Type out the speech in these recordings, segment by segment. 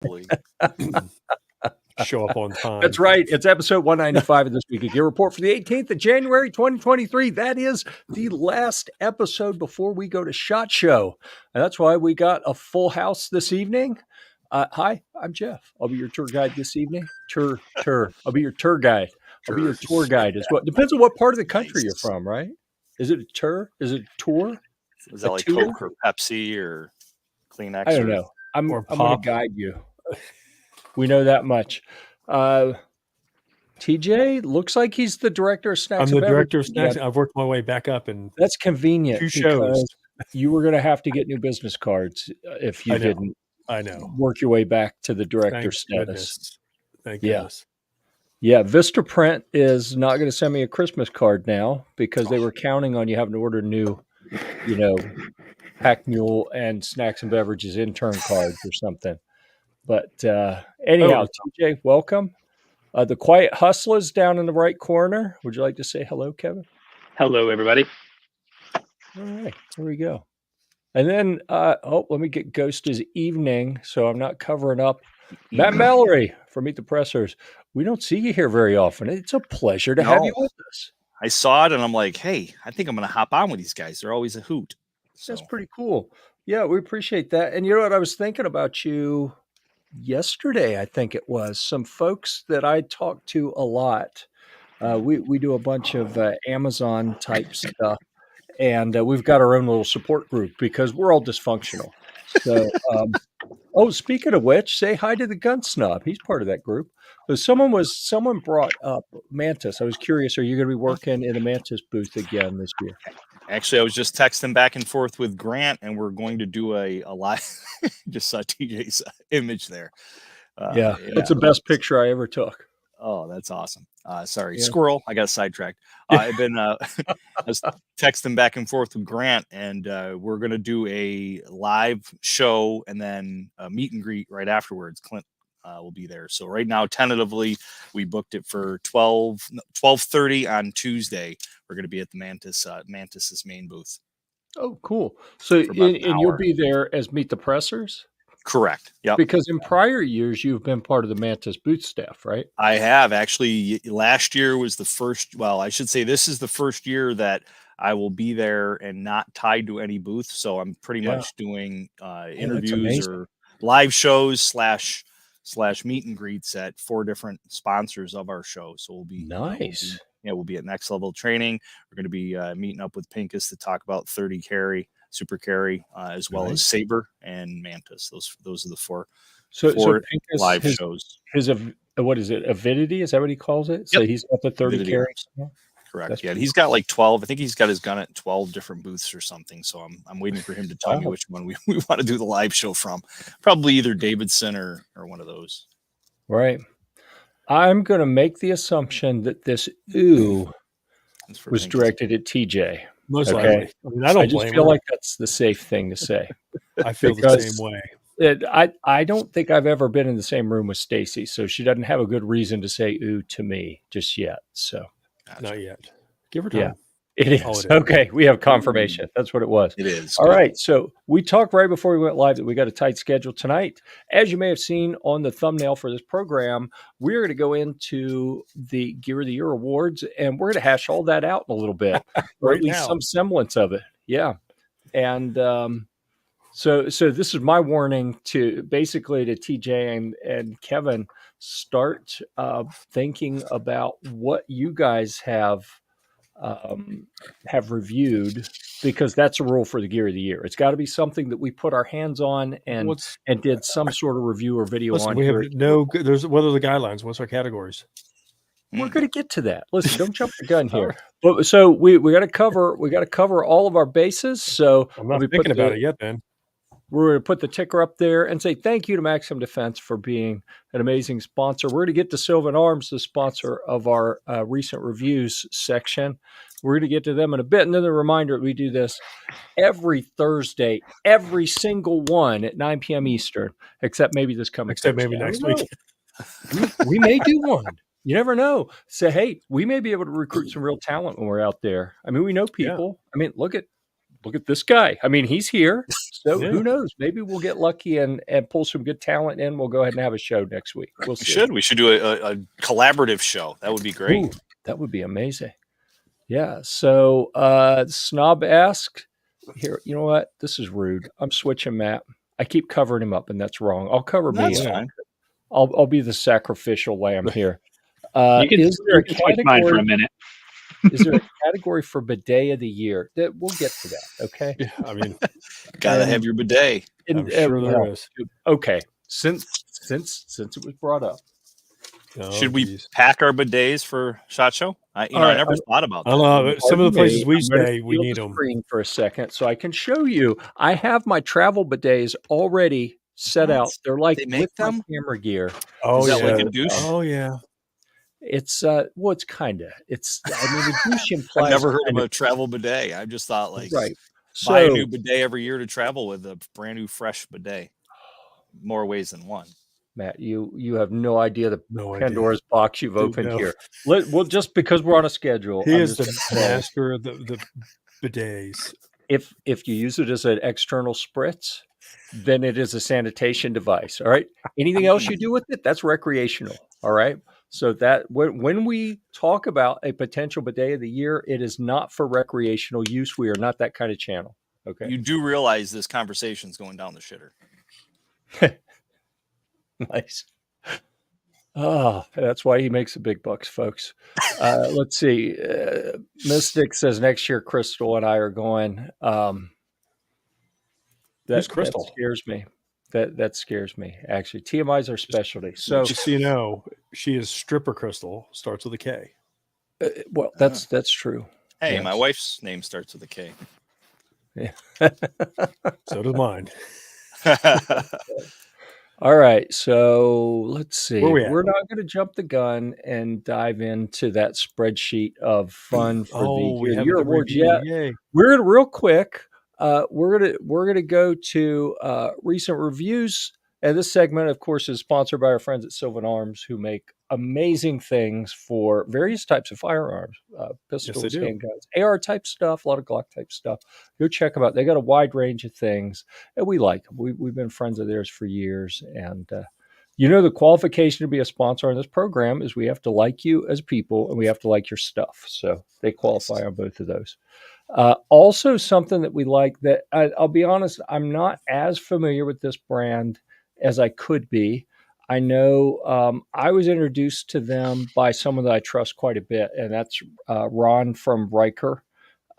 Hopefully. Show up on time. That's right. It's episode 195 of this week of Gear Report for the 18th of January, 2023. That is the last episode before we go to SHOT Show. And that's why we got a full house this evening. Hi, I'm Jeff. I'll be your tour guide this evening. Tour. I'll be your tour guide. I'll be your tour guide as well. Depends on what part of the country you're from, right? Is it a tour? Is it a tour? Is that like tour? Coke or Pepsi or Kleenex? I don't know. I'm going to guide you. We know that much. TJ looks like he's the director of Snacks. I'm the director of Snacks. I've worked my way back up, and that's convenient. 2 shows. You were going to have to get new business cards if you didn't. I know. Work your way back to the director status. Goodness. Thank goodness. Yeah, Vistaprint is not going to send me a Christmas card now because they were counting on you having to order new, Pack Mule and Snacks and Beverages intern cards or something. But anyhow, TJ, welcome. The Quiet Hustlers down in the right corner. Would you like to say hello, Kevin? Hello, everybody. All right, there we go. And then, let me get Ghost's evening so I'm not covering up. Matt Mallory from Meet the Pressers. We don't see you here very often. It's a pleasure to have you with us. I saw it and I'm like, hey, I think I'm going to hop on with these guys. They're always a hoot. So. That's pretty cool. Yeah, we appreciate that. And you know what? I was thinking about you yesterday, I think it was. Some folks that I talked to a lot. We do a bunch of Amazon type stuff. And we've got our own little support group because we're all dysfunctional. So, speaking of which, say hi to the Gun Snob. He's part of that group. So someone brought up Mantis. I was curious, are you going to be working in a Mantis booth again this year? Actually, I was just texting back and forth with Grant, and we're going to do a live. Just saw TJ's image there. It's the best picture I ever took. Oh, that's awesome. Sorry, squirrel. I got sidetracked. I was texting back and forth with Grant, and we're going to do a live show and then a meet and greet right afterwards. Clint will be there. So right now, tentatively, we booked it for 12:30 on Tuesday. We're going to be at the Mantis's main booth. Oh, cool. So and you'll be there as Meet the Pressers? Correct. Yeah. Because in prior years, you've been part of the Mantis booth staff, right? I have. Actually, last year was the first. Well, I should say this is the first year that I will be there and not tied to any booth. So I'm pretty much doing interviews or live shows slash meet and greets at 4 different sponsors of our show. So we'll be nice. We'll be at Next Level Training. We're going to be meeting up with Pincus to talk about 30 carry. Super Carry, as well as Saber and Mantis. Those are the four Pincus, live shows. What is it? Avidity? Is that what he calls it? Yep. So he's got the 30 carry. Correct. He's got like 12. I think he's got his gun at 12 different booths or something. So I'm waiting for him to tell me which one we want to do the live show from. Probably either Davidson or one of those. Right. I'm going to make the assumption that this was directed at TJ. Most likely. I just feel like that's the safe thing to say. I feel the same way. I don't think I've ever been in the same room with Stacy, so she doesn't have a good reason to say "ooh" to me just yet. So not yet. Give her time. Yeah, it is. Okay, we have confirmation. That's what it was. It is. All right. So we talked right before we went live that we got a tight schedule tonight. As you may have seen on the thumbnail for this program, we're going to go into the Gear of the Year awards, and we're going to hash all that out in a little bit, or at least some semblance of it. Yeah. And so this is my warning to TJ and Kevin, start thinking about what you guys have reviewed, because that's a rule for the Gear of the Year. It's got to be something that we put our hands on and did some sort of review or video on. We have what are the guidelines? What's our categories? We're going to get to that. Listen, don't jump the gun here. But so we got to cover all of our bases. So I'm not thinking about it yet. Then we're going to put the ticker up there and say thank you to Maxim Defense for being an amazing sponsor. We're going to get to Sylvan Arms, the sponsor of our recent reviews section. We're going to get to them in a bit. And then the reminder that we do this every Thursday, every single one at 9 p.m. Eastern, except maybe this coming Thursday. Maybe next week. We may do one. You never know. Say, hey, we may be able to recruit some real talent when we're out there. I mean, we know people. Yeah. I mean, look at look at this guy. I mean, he's here. So Yeah. who knows? Maybe we'll get lucky and pull some good talent in. We'll go ahead and have a show next week. We'll see. We should do a collaborative show. That would be great. Ooh, that would be amazing. Yeah. So Snob asked here, you know what? This is rude. I'm switching Matt. I keep covering him up, and that's wrong. I'll cover me. That's fine. I'll be the sacrificial lamb here. You can Is there a switch mine for a category? minute. Is there a category for bidet of the year? That we'll get to that. Okay. Yeah, I mean, Gotta have your bidet. I'm sure there well, is. okay. Since it was brought up, Oh, Should we geez. pack our bidets for SHOT Show? I right, never thought about I that. don't know. Some of the places we I'm gonna stay, we steal need the them. screen for a second so I can show you. I have my travel bidets already set out. They're like They make with my them? camera gear. Oh, Is that yeah. like a douche? Oh, yeah. It's well, it's kind of. It's. I mean, the douche implies. I've never heard of kind a travel bidet. I just thought like right. buy a So new bidet every year to travel with a brand new fresh bidet. More ways than one. Matt, you have no idea the No idea. Pandora's box you've Dude, opened no. here. Well, just because we're on a schedule, He I'm is just the gonna say, master of the bidets. if you use it as an external spritz, then it is a sanitation device. All right. Anything else you do with it, that's recreational. All right. So that when we talk about a potential bidet of the year, it is not for recreational use. We are not that kind of channel. Okay. You do realize this conversation's going down the shitter. Nice. Oh, that's why he makes the big bucks, folks. Let's see. Mystic says next year Crystal and I are going. Who's Crystal? That scares me. That scares me. Actually, TMI is our specialty. So, Just so you know, she is Stripper Crystal. Starts with a K. well, that's true. Hey, Yes. my wife's name starts with a K. Yeah. So does mine. All right. So let's see. Where we at? We're not going to jump the gun and dive into that spreadsheet of fun for we the have year the awards review. yet. Yay. We're gonna real quick. We're gonna go to recent reviews, and this segment, of course, is sponsored by our friends at Sylvan Arms, who make amazing things for various types of firearms, pistols, do. handguns, AR type stuff, a lot of Glock type stuff. Go check them out. They got a wide range of things, and we like them. We've been friends of theirs for years, and the qualification to be a sponsor on this program is we have to like you as people, and we have to like your stuff. So they qualify on both of those. Also, something that we like that I'll be honest, I'm not as familiar with this brand as I could be. I know I was introduced to them by someone that I trust quite a bit, and that's Ron from Riker.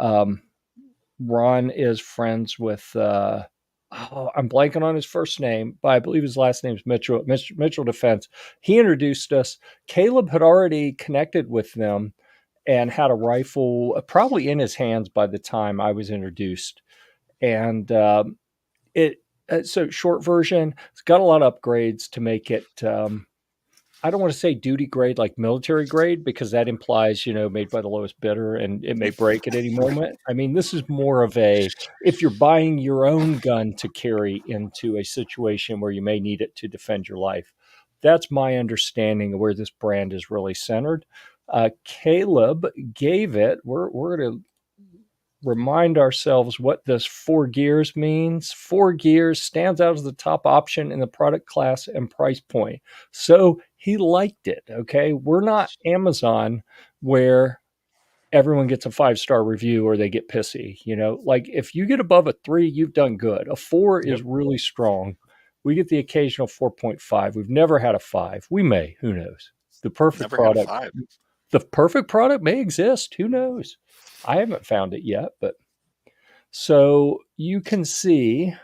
Ron is friends with, I'm blanking on his first name, but I believe his last name is Mitchell, Mitchell Defense. He introduced us. Caleb had already connected with them and had a rifle probably in his hands by the time I was introduced. And so short version, it's got a lot of upgrades to make it, I don't want to say duty grade like military grade, because that implies, made by the lowest bidder and it may break at any moment. I mean, this is more of if you're buying your own gun to carry into a situation where you may need it to defend your life. That's my understanding of where this brand is really centered. Caleb gave it, we're going to remind ourselves what this 4 gears means. 4 gears stands out as the top option in the product class and price point. So he liked it. Okay. We're not Amazon where everyone gets a 5-star review or they get pissy. Like if you get above a 3, you've done good. A 4 is really strong. We get the occasional 4.5. We've never had a 5. We may, who knows? The perfect product. The perfect product may exist. Who knows? I haven't found it yet, but so you can see,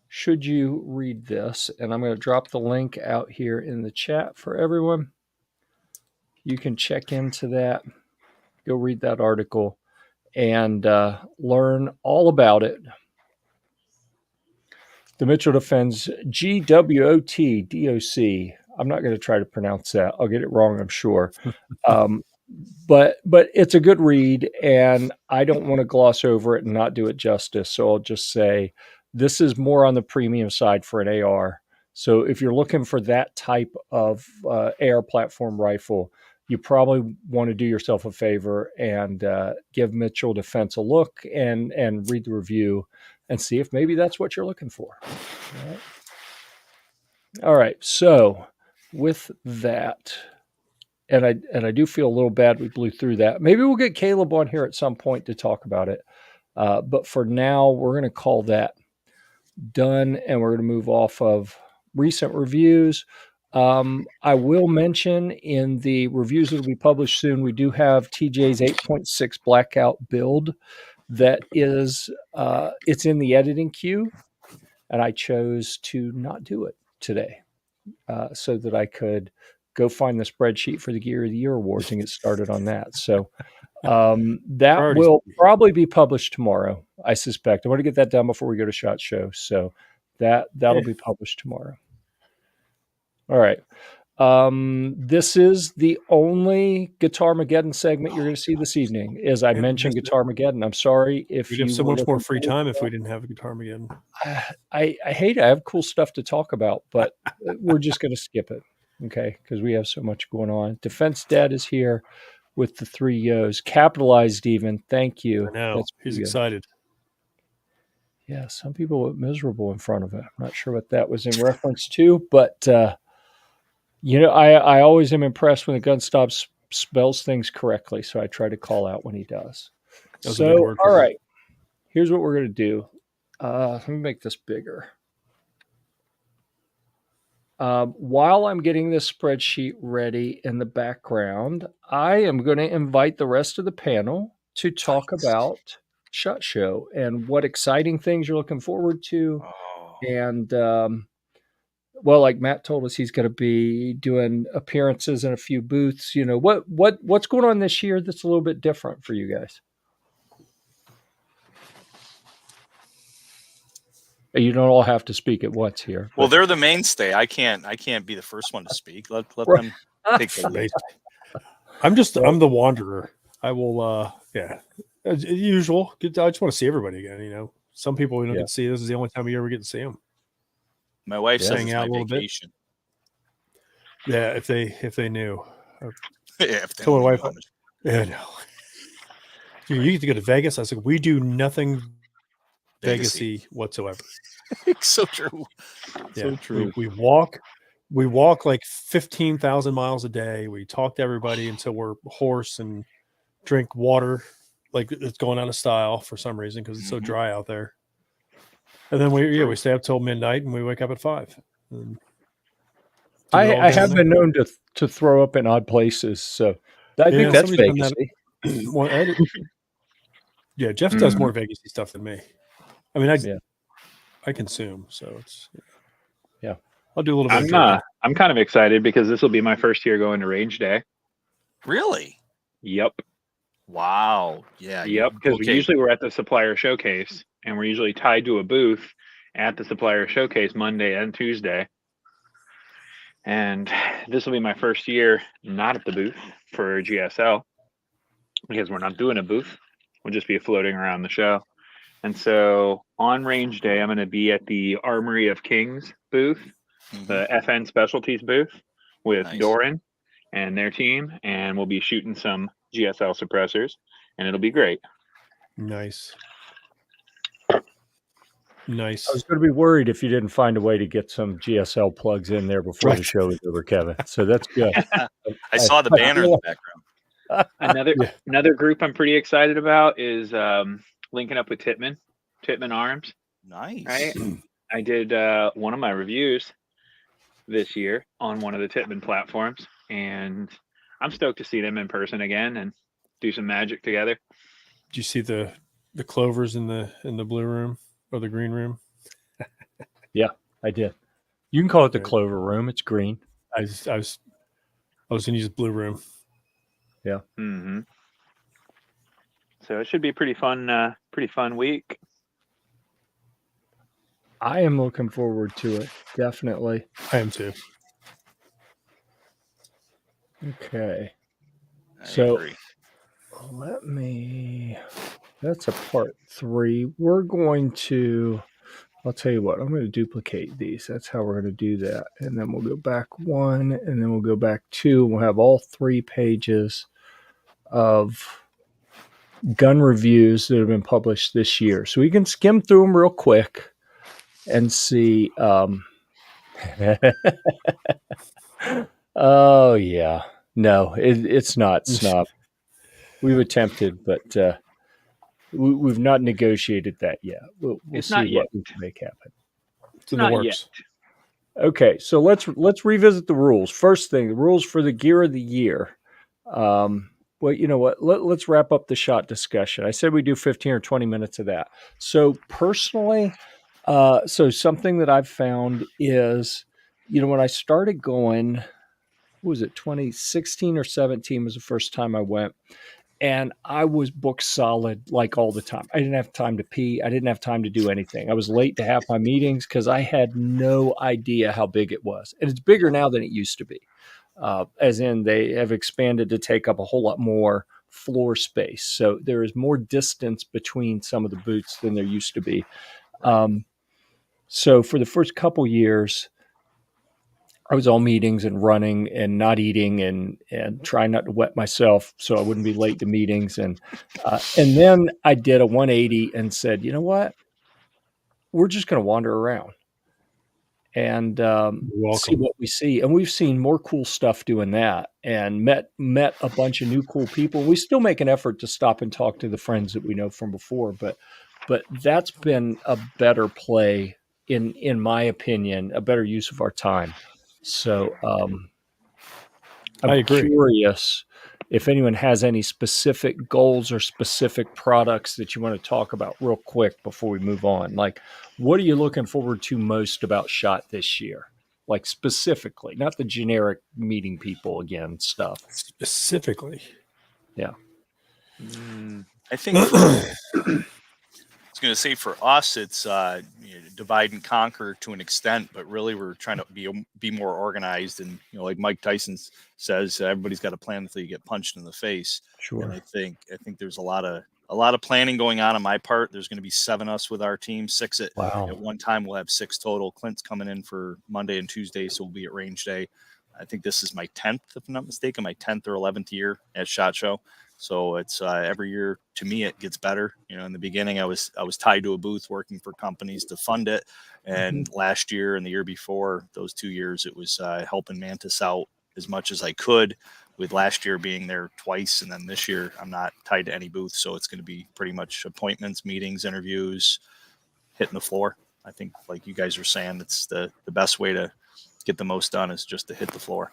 should you read this, and I'm going to drop the link out here in the chat for everyone. You can check into that, go read that article, and learn all about it. The Mitchell Defense GWOT-DOC. I'm not going to try to pronounce that. I'll get it wrong, I'm sure. But it's a good read, and I don't want to gloss over it and not do it justice. So I'll just say this is more on the premium side for an AR. So if you're looking for that type of AR platform rifle, you probably want to do yourself a favor and give Mitchell Defense a look and read the review and see if maybe that's what you're looking for. All right. So with that, and I do feel a little bad we blew through that. Maybe we'll get Caleb on here at some point to talk about it. But for now, we're going to call that done, and we're going to move off of recent reviews. I will mention in the reviews that will be published soon, we do have TJ's 8.6 blackout build that is it's in the editing queue, and I chose to not do it today so that I could go find the spreadsheet for the Gear of the Year awards and get started on that. So that will probably be published tomorrow, I suspect. I want to get that done before we go to SHOT Show. So that'll be published tomorrow. All right. This is the only Guitar-mageddon segment you're going to see this evening. As I mentioned, Guitar-mageddon. I'm sorry if we'd have so much more free time if we didn't have a Guitar-mageddon. I hate it. I have cool stuff to talk about, but we're just going to skip it, okay? Because we have so much going on. Defense Dad is here with the 3 Yo's. Capitalized even. Thank you. I know. He's excited. Yeah, some people were miserable in front of it. I'm not sure what that was in reference to, but I always am impressed when the gun stops spells things correctly, so I try to call out when he does. So, all right, here's what we're going to do. Let me make this bigger. While I'm getting this spreadsheet ready in the background, I am going to invite the rest of the panel to talk about SHOT Show and what exciting things you're looking forward to. And, well, like Matt told us, he's going to be doing appearances in a few booths. You know, what's going on this year that's a little bit different for you guys? You don't all have to speak at once here. Well, they're the mainstay. I can't be the first one to speak. Let them take the lead. I'm the wanderer. I will, as usual. I just want to see everybody again. You know, some people we don't get to see. This is the only time of year we get to see them. My wife says it's my vacation. Yeah, if they knew. Yeah, if they tell my wife. Yeah, no. Dude, you get to go to Vegas. I said we do nothing Vegas-y whatsoever. So true. Yeah. So true. We walk like 15,000 miles a day. We talk to everybody until we're hoarse and drink water like it's going out of style for some reason because it's so dry out there. And then we stay up till midnight and we wake up at 5. I have been known to throw up in odd places, so I think that's Vegas-y. Yeah, Jeff does more Vegas-y stuff than me. I mean, I consume, so it's I'll do a little bit. I'm kind of excited because this will be my first year going to range day. Really? Yep. Wow. Yeah. Yep. Because we're at the supplier showcase, and we're usually tied to a booth at the supplier showcase Monday and Tuesday. And this will be my first year not at the booth for GSL because we're not doing a booth. We'll just be floating around the show. And so on range day, I'm going to be at the Armory of Kings booth, the FN Specialties booth with Doran and their team. And we'll be shooting some GSL suppressors and it'll be great. Nice. I was going to be worried if you didn't find a way to get some GSL plugs in there before the show was over, Kevin. So that's good. I saw the banner in the background. Another group I'm pretty excited about is linking up with Tittman Arms. Nice. Right? I did one of my reviews this year on one of the Tittman platforms, and I'm stoked to see them in person again and do some magic together. Did you see the clovers in the blue room or the green room? Yeah, I did. You can call it the clover room. It's green. I was going to use blue room. Yeah. Mm-hmm. So it should be a pretty fun week. I am looking forward to it. Definitely. I am too. Okay. So that's a part 3. We're going to I'll tell you what, I'm going to duplicate these. That's how we're going to do that. And then we'll go back 1, and then we'll go back 2. And we'll have all 3 pages of gun reviews that have been published this year. So we can skim through them real quick and see. Oh, yeah. No, it's not snuff. We've attempted, but we've not negotiated that yet. We'll see what we can make happen. It's in the works. Okay, so let's revisit the rules. First thing, the rules for the Gear of the Year. Well, you know what? Let's wrap up the shot discussion. I said we do 15 or 20 minutes of that. So personally, so something that I've found is, when I started going, what was it, 2016 or 17 was the first time I went. And I was booked solid like all the time. I didn't have time to pee. I didn't have time to do anything. I was late to half my meetings because I had no idea how big it was. And it's bigger now than it used to be. As in they have expanded to take up a whole lot more floor space. So there is more distance between some of the booths than there used to be. So for the first couple years, I was all meetings and running and not eating and trying not to wet myself so I wouldn't be late to meetings. And then I did a 180 and said, you know what? We're just going to wander around and see what we see. And we've seen more cool stuff doing that and met a bunch of new cool people. We still make an effort to stop and talk to the friends that we know from before, but that's been a better play in my opinion, a better use of our time. So I'm curious if anyone has any specific goals or specific products that you want to talk about real quick before we move on. Like, what are you looking forward to most about SHOT this year? Like specifically, not the generic meeting people again stuff. Specifically. Yeah. I think I was going to say for us, it's divide and conquer to an extent, but really we're trying to be more organized. And, like Mike Tyson says, everybody's got a plan until you get punched in the face. Sure. And I think there's a lot of planning going on my part. There's going to be 7 us with our team, 6 at one time. We'll have 6 total. Clint's coming in for Monday and Tuesday, so we'll be at range day. I think this is my 10th, if I'm not mistaken, my 10th or 11th year at SHOT Show. So it's every year to me, it gets better. In the beginning, I was tied to a booth working for companies to fund it. And last year and the year before, those 2 years, it was helping Mantis out as much as I could, with last year being there twice. And then this year, I'm not tied to any booth. So it's going to be pretty much appointments, meetings, interviews, hitting the floor. I think, like you guys are saying, it's the best way to get the most done is just to hit the floor.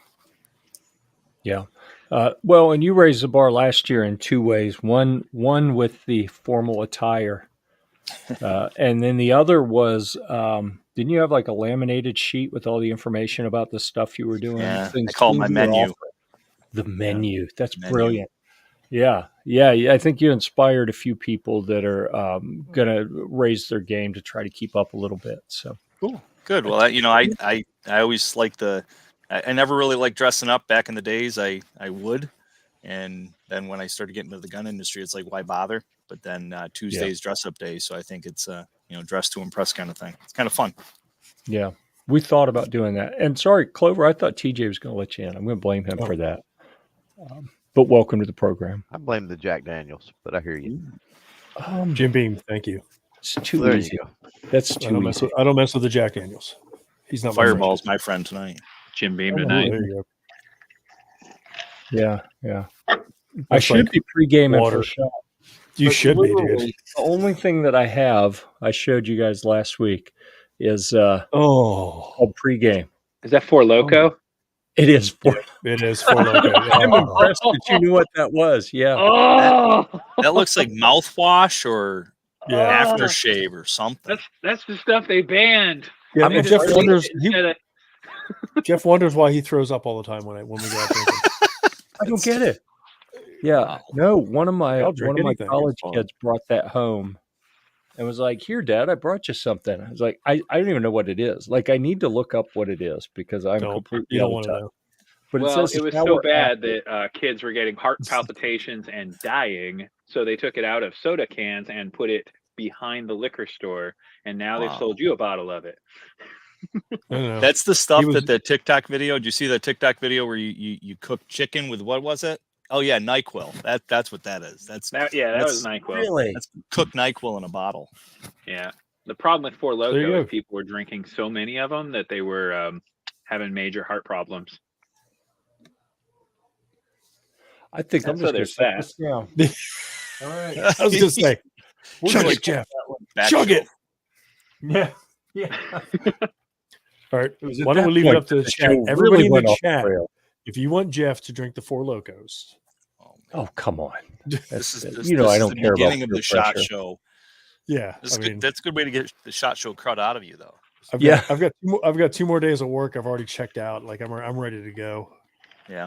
Yeah. Well, and you raised the bar last year in 2 ways. One with the formal attire. And then the other was, didn't you have like a laminated sheet with all the information about the stuff you were doing? Yeah, I call it my menu. The menu. That's brilliant. Yeah. I think you inspired a few people that are going to raise their game to try to keep up a little bit. So cool. Good. Well, I always like I never really liked dressing up back in the days. I would. And then when I started getting into the gun industry, it's like, why bother? But then Tuesday's dress up day. So I think it's, dress to impress kind of thing. It's kind of fun. Yeah. We thought about doing that. And sorry, Clover, I thought TJ was going to let you in. I'm going to blame him for that. But welcome to the program. I blame the Jack Daniels, but I hear you. Jim Beam, thank you. It's too easy. That's too easy. I don't mess with the Jack Daniels. He's not Fireball's my friend tonight. Jim Beam tonight. There you go. Yeah. I should be pre-gaming for SHOT. You should be, dude. The only thing that I have, I showed you guys last week, is called pre-game. Is that For Loco? It is For Loco. I'm impressed that you knew what that was. Yeah. Oh, that looks like mouthwash or aftershave or something. That's the stuff they banned. Yeah, Jeff wonders why he throws up all the time when we go out drinking. I don't get it. Yeah, no. One of my college kids brought that home, and was like, "Here, Dad, I brought you something." I was like, "I don't even know what it is. Like, I need to look up what it is because I'm completely you don't want to know." But it was so bad that kids were getting heart palpitations and dying, so they took it out of soda cans and put it behind the liquor store, and now they've Wow. sold you a bottle of it. know. That's the stuff was- that the TikTok video. Did you see the TikTok video where you cook chicken with what was it? Oh yeah, NyQuil. That's what that is. That was that's NyQuil. Really? That's cooked NyQuil in a bottle. Yeah. The problem with Four There you Loko go. is people were drinking so many of them that they were having major heart problems. I think I'm So just going to there's sit that. this down. All right. I was gonna say, chug it, Jeff. Chug it. Yeah. Yeah. All right. It was at Why don't that we leave it point up to the that chat? show Everybody really in went the off the chat, rail. if you want Jeff to drink the Four Locos, Oh, come on. This is You know, this I is don't the care about beginning of peer the shot pressure. show. yeah, This is I good. mean, That's a good way to get the shot show crud out of you, though. I've got 2 more days of work. I've already checked out. Like I'm ready to go. Yeah.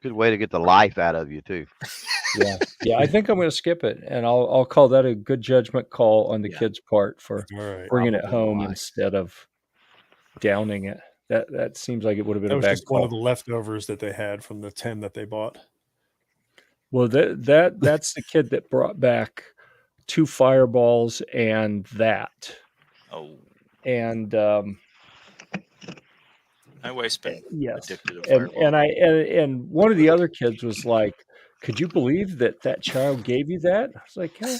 Good way to get the life out of you too. Yeah. I think I'm going to skip it, and I'll call that a good judgment call on the Yeah. kids' part for All right. bringing it Probably home why. instead of downing it. That seems like it would have been That a was bad just one call. of the leftovers that they had from the 10 that they bought. Well, that's the kid that brought back 2 fireballs and that. Oh, And my wife's been yes, addicted to Fireball. and one of the other kids was like, "Could you believe that child gave you that?" I was like, "Yeah,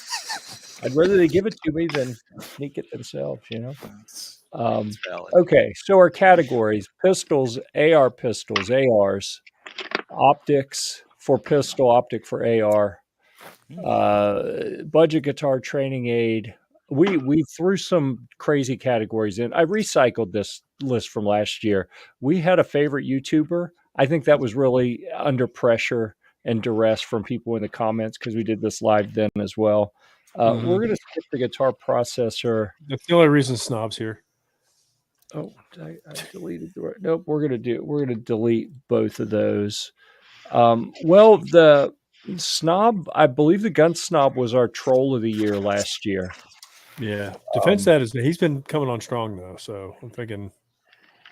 I'd rather they give it to me than sneak it themselves." That's valid. Okay, so our categories: pistols, AR pistols, ARs, optics for pistol, optic for AR, budget guitar training aid. We threw some crazy categories in. I recycled this list from last year. We had a favorite YouTuber. I think that was really under pressure and duress from people in the comments because we did this live then as well. We're going to skip the guitar processor. That's the only reason Snob's here. Oh, I deleted the right. Nope, we're gonna delete both of those. Well, the snob, I believe the gun snob was our troll of the year last year. Yeah. Defense that is he's been coming on strong though. So I'm thinking.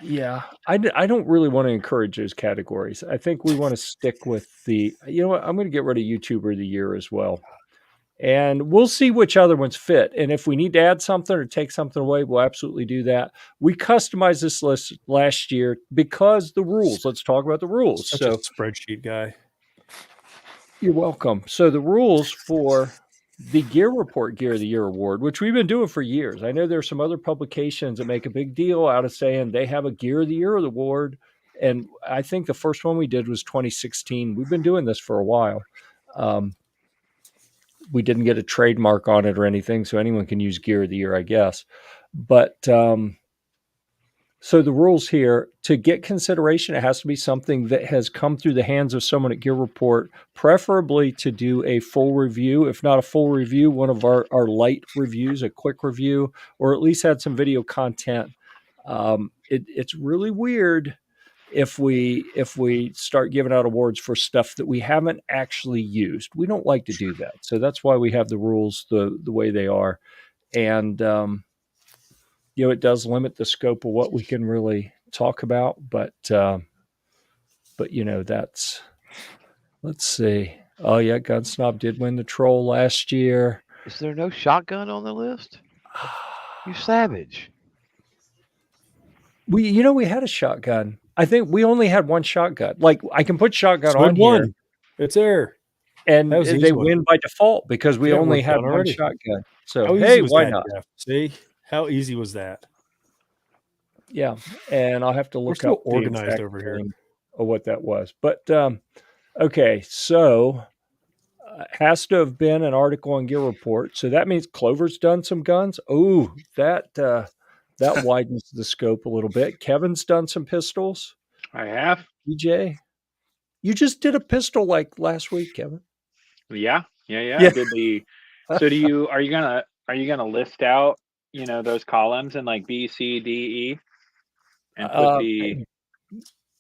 Yeah, I don't really want to encourage those categories. I think we want to stick with the. You know what? I'm going to get rid of YouTuber of the year as well. And we'll see which other ones fit. And if we need to add something or take something away, we'll absolutely do that. We customized this list last year because the rules. Let's talk about the rules. Such So a spreadsheet guy. you're welcome. So the rules for the Gear-Report Gear of the Year award, which we've been doing for years. I know there's some other publications that make a big deal out of saying they have a Gear of the Year award. And I think the first one we did was 2016. We've been doing this for a while. We didn't get a trademark on it or anything, so anyone can use Gear of the Year, I guess. But so the rules here, to get consideration, it has to be something that has come through the hands of someone at Gear-Report, preferably to do a full review. If not a full review, one of our light reviews, a quick review, or at least had some video content. It's really weird if we start giving out awards for stuff that we haven't actually used. We don't like to do that. So that's why we have the rules the way they are. And, it does limit the scope of what we can really talk about. But that's, let's see. Oh, yeah, Gun Snob did win the troll last year. Is there no shotgun on the list? You savage. We had a shotgun. I think we only had one shotgun. Like I can put shotgun on one. here. It's there. And That was the they easy one. win by default because we Yeah, only we're had done one already. shotgun. So How easy hey, was why that, not? Jeff? See how easy was that? Yeah, and I'll have to We're look still up the organized exact over here. name of what that was. But okay, so has to have been an article on Gear Report. So that means Clover's done some guns. Oh, that widens the scope a little bit. Kevin's done some pistols. I have. EJ, you just did a pistol like last week, Kevin. Yeah. Yeah. I did the. So are you gonna list out those columns in like B, C, D, E, and put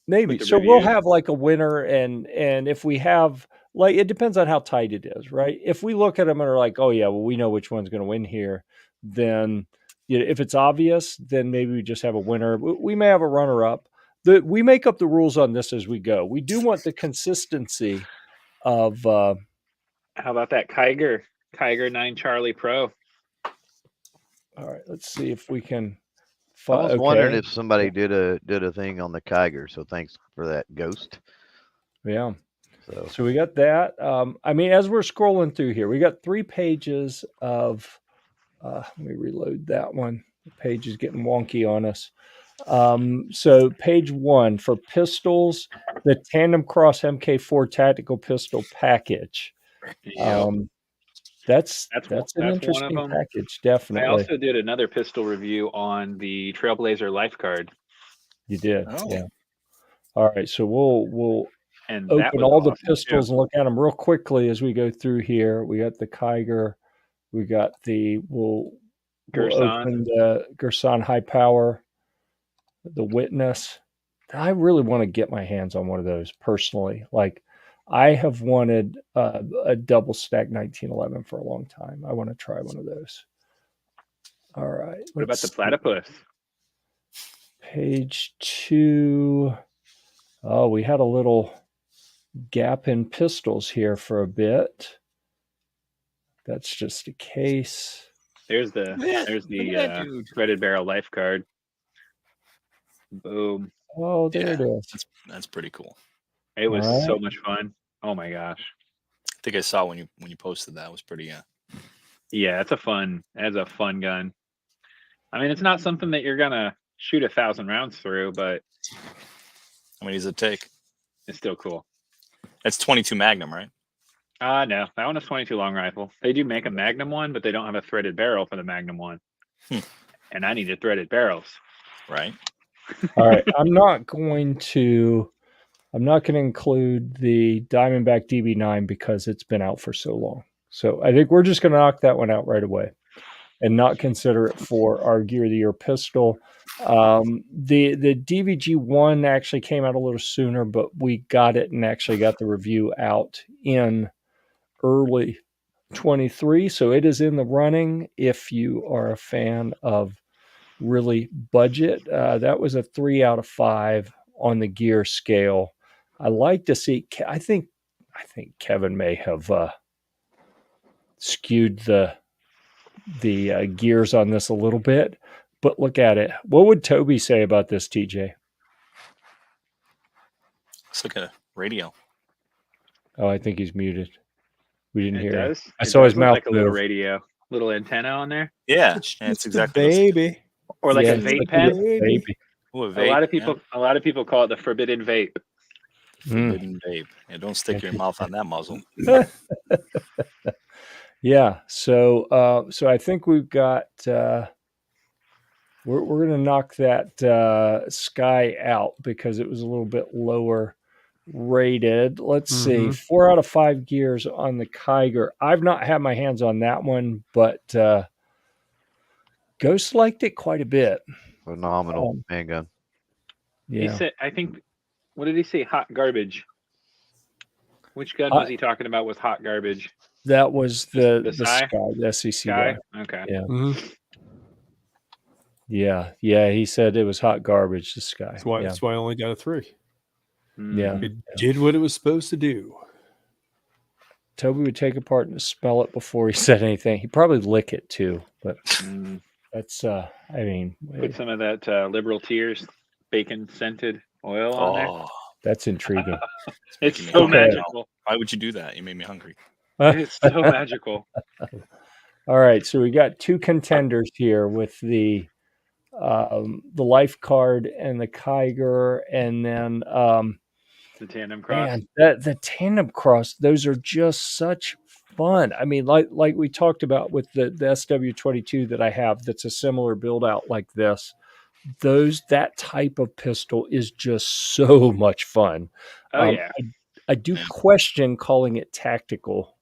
maybe. with the So we'll reviews? have like a winner, and if we have like, it depends on how tight it is, right? If we look at them and are like, oh yeah, well we know which one's going to win here, then if it's obvious, then maybe we just have a winner. We may have a runner up. We make up the rules on this as we go. We do want the consistency of. How about that Kiger 9 Charlie Pro? All right, let's see if we can. I was wondering if somebody did a thing on the Kiger. So thanks for that, Ghost. Yeah. So we got that. I mean, as we're scrolling through here, we got 3 pages of. Let me reload that one. The page is getting wonky on us. So page 1 for pistols, the Tandem Cross MK4 tactical pistol package. That's an interesting package, definitely. I also did another pistol review on the Trailblazer Life Card. You did, yeah. All right, so we'll and open all the pistols and look at them real quickly as we go through here. We got the Kiger, we got the we'll open the Gerson High Power, the Witness. I really want to get my hands on one of those personally. Like, I have wanted a double stack 1911 for a long time. I want to try one of those. All right. What about the Platypus? Page 2. Oh, we had a little gap in pistols here for a bit. That's just a case. There's the threaded barrel life card. Boom. Oh, there it is. That's pretty cool. It was so much fun. Oh my gosh. I think I saw when you posted that. It was pretty Yeah, it's a fun gun. I mean, it's not something that you're gonna shoot 1,000 rounds through, but how many does it take? It's still cool. That's 22 Magnum, right? No, that one is 22 long rifle. They do make a Magnum one, but they don't have a threaded barrel for the Magnum one. And I needed threaded barrels. Right. All right. I'm not going to include the Diamondback DB9 because it's been out for so long. So I think we're just going to knock that one out right away and not consider it for our Gear of the Year pistol. The DVG1 actually came out a little sooner, but we got it and actually got the review out in early 23. So it is in the running if you are a fan of really budget. That was a 3 out of 5 on the gear scale. I like to see. I think Kevin may have skewed the gears on this a little bit, but look at it. What would Toby say about this, TJ? It's like a radio. Oh, I think he's muted. We didn't hear it. I saw his mouth like a little radio, little antenna on there. Yeah, it's exactly baby. Or like a vape pen. Baby. Ooh, a vape, a lot of people call it the forbidden vape. Forbidden vape. Yeah, don't stick your mouth on that muzzle. Yeah. So I think we've got. We're going to knock that Sky out because it was a little bit lower rated. Let's see. 4 out of 5 gears on the Kiger. I've not had my hands on that one, but Ghost liked it quite a bit. Phenomenal handgun. Yeah. He said, I think, what did he say? Hot garbage. Which gun was he talking about with hot garbage? That was the Sky, the SEC Sky? guy. Okay. Yeah. Yeah. He said it was hot garbage, the Sky. That's why I only got a 3. Yeah. It did what it was supposed to do. Toby would take apart and smell it before he said anything. He'd probably lick it too, but that's, I mean. Put some of that Liberal Tears bacon scented oil on there. That's intriguing. It's so magical. Why would you do that? You made me hungry. It's so magical. All right, so we got 2 contenders here with the Life Card and the Kiger, and then the Tandem Cross. Man, the Tandem Cross. Those are just such fun. I mean, like we talked about with the SW22 that I have. That's a similar build out like this. That type of pistol is just so much fun. I do question calling it tactical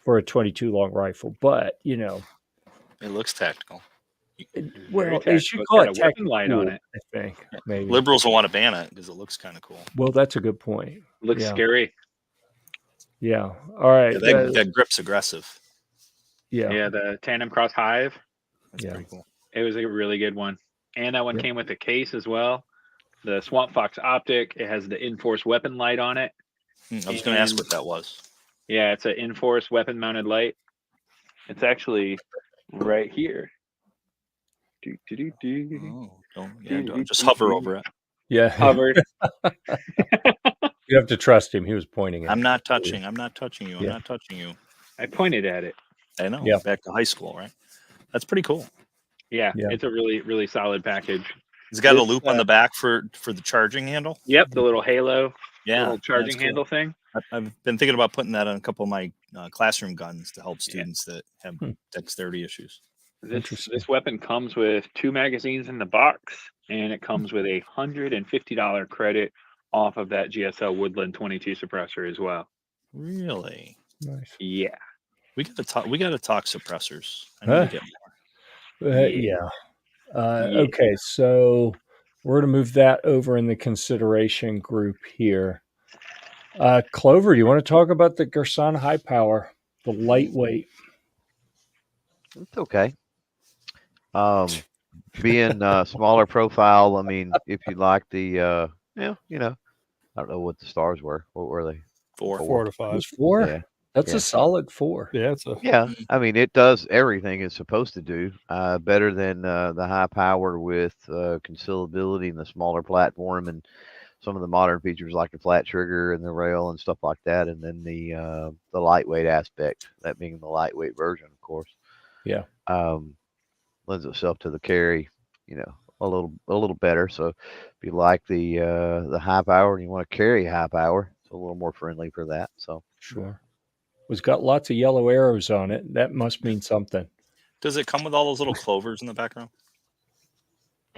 for a 22 long rifle, but you know, it looks tactical. Well, they should call it tactical light on it. I think maybe liberals will want to ban it because it looks kind of cool. Well, that's a good point. Looks scary. Yeah. All right. Yeah, that grip's aggressive. Yeah. Yeah. The Tandem Cross Hive. That's pretty cool. It was a really good one. And that one came with a case as well. The Swamp Fox optic. It has the Enforce weapon light on it. I was going to ask what that was. Yeah, it's an Enforce weapon mounted light. It's actually right here. Don't just hover over it. Yeah. Hovered. You have to trust him. He was pointing at I'm it. not touching you. I'm not touching Yeah. you. I pointed at it. I know. Yeah. Back to high school, right? That's pretty cool. Yeah, Yeah. it's a really, really solid package. It's got a This, loop on the back for the charging handle. Yep, the little halo, Yeah, little charging that's cool. handle thing. I've been thinking about putting that on a couple of my classroom guns to help students that have dexterity issues. This weapon comes with 2 magazines in the box, and it comes with a $150 credit off of that GSL Woodland 22 suppressor as well. Really? Nice. Yeah. We got to talk suppressors. I need to get more. Yeah. Okay, so we're going to move that over in the consideration group here. Clover, do you want to talk about the Gerson High Power, the lightweight? It's okay. Being smaller profile, I mean, if you like the, I don't know what the stars were. What were they? 4 to It 5. was 4? Yeah. That's a solid 4. Yeah, it's a Yeah, I mean, it does everything it's supposed to do. Better than the high power with concealability and the smaller platform and some of the modern features like the flat trigger and the rail and stuff like that. And then the lightweight aspect, that being the lightweight version, of course. Yeah. Lends itself to the carry, a little better. So if you like the high power and you want to carry high power, it's a little more friendly for that. So Sure. It's got lots of yellow arrows on it. That must mean something. Does it come with all those little clovers in the background?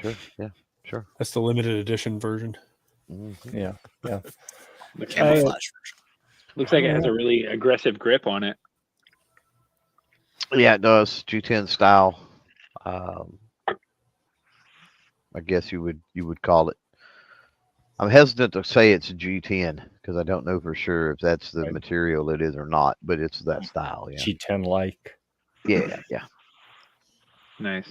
sure, yeah, sure. that's the limited edition version. Mhm. Yeah. Yeah. The camouflage version. Looks like it has a really aggressive grip on it. Yeah, it does. G10 style. I guess you would call it. I'm hesitant to say it's a G10 because I don't know for sure if that's the material it is or not, but it's that style. Yeah. G10 like. Yeah. Nice.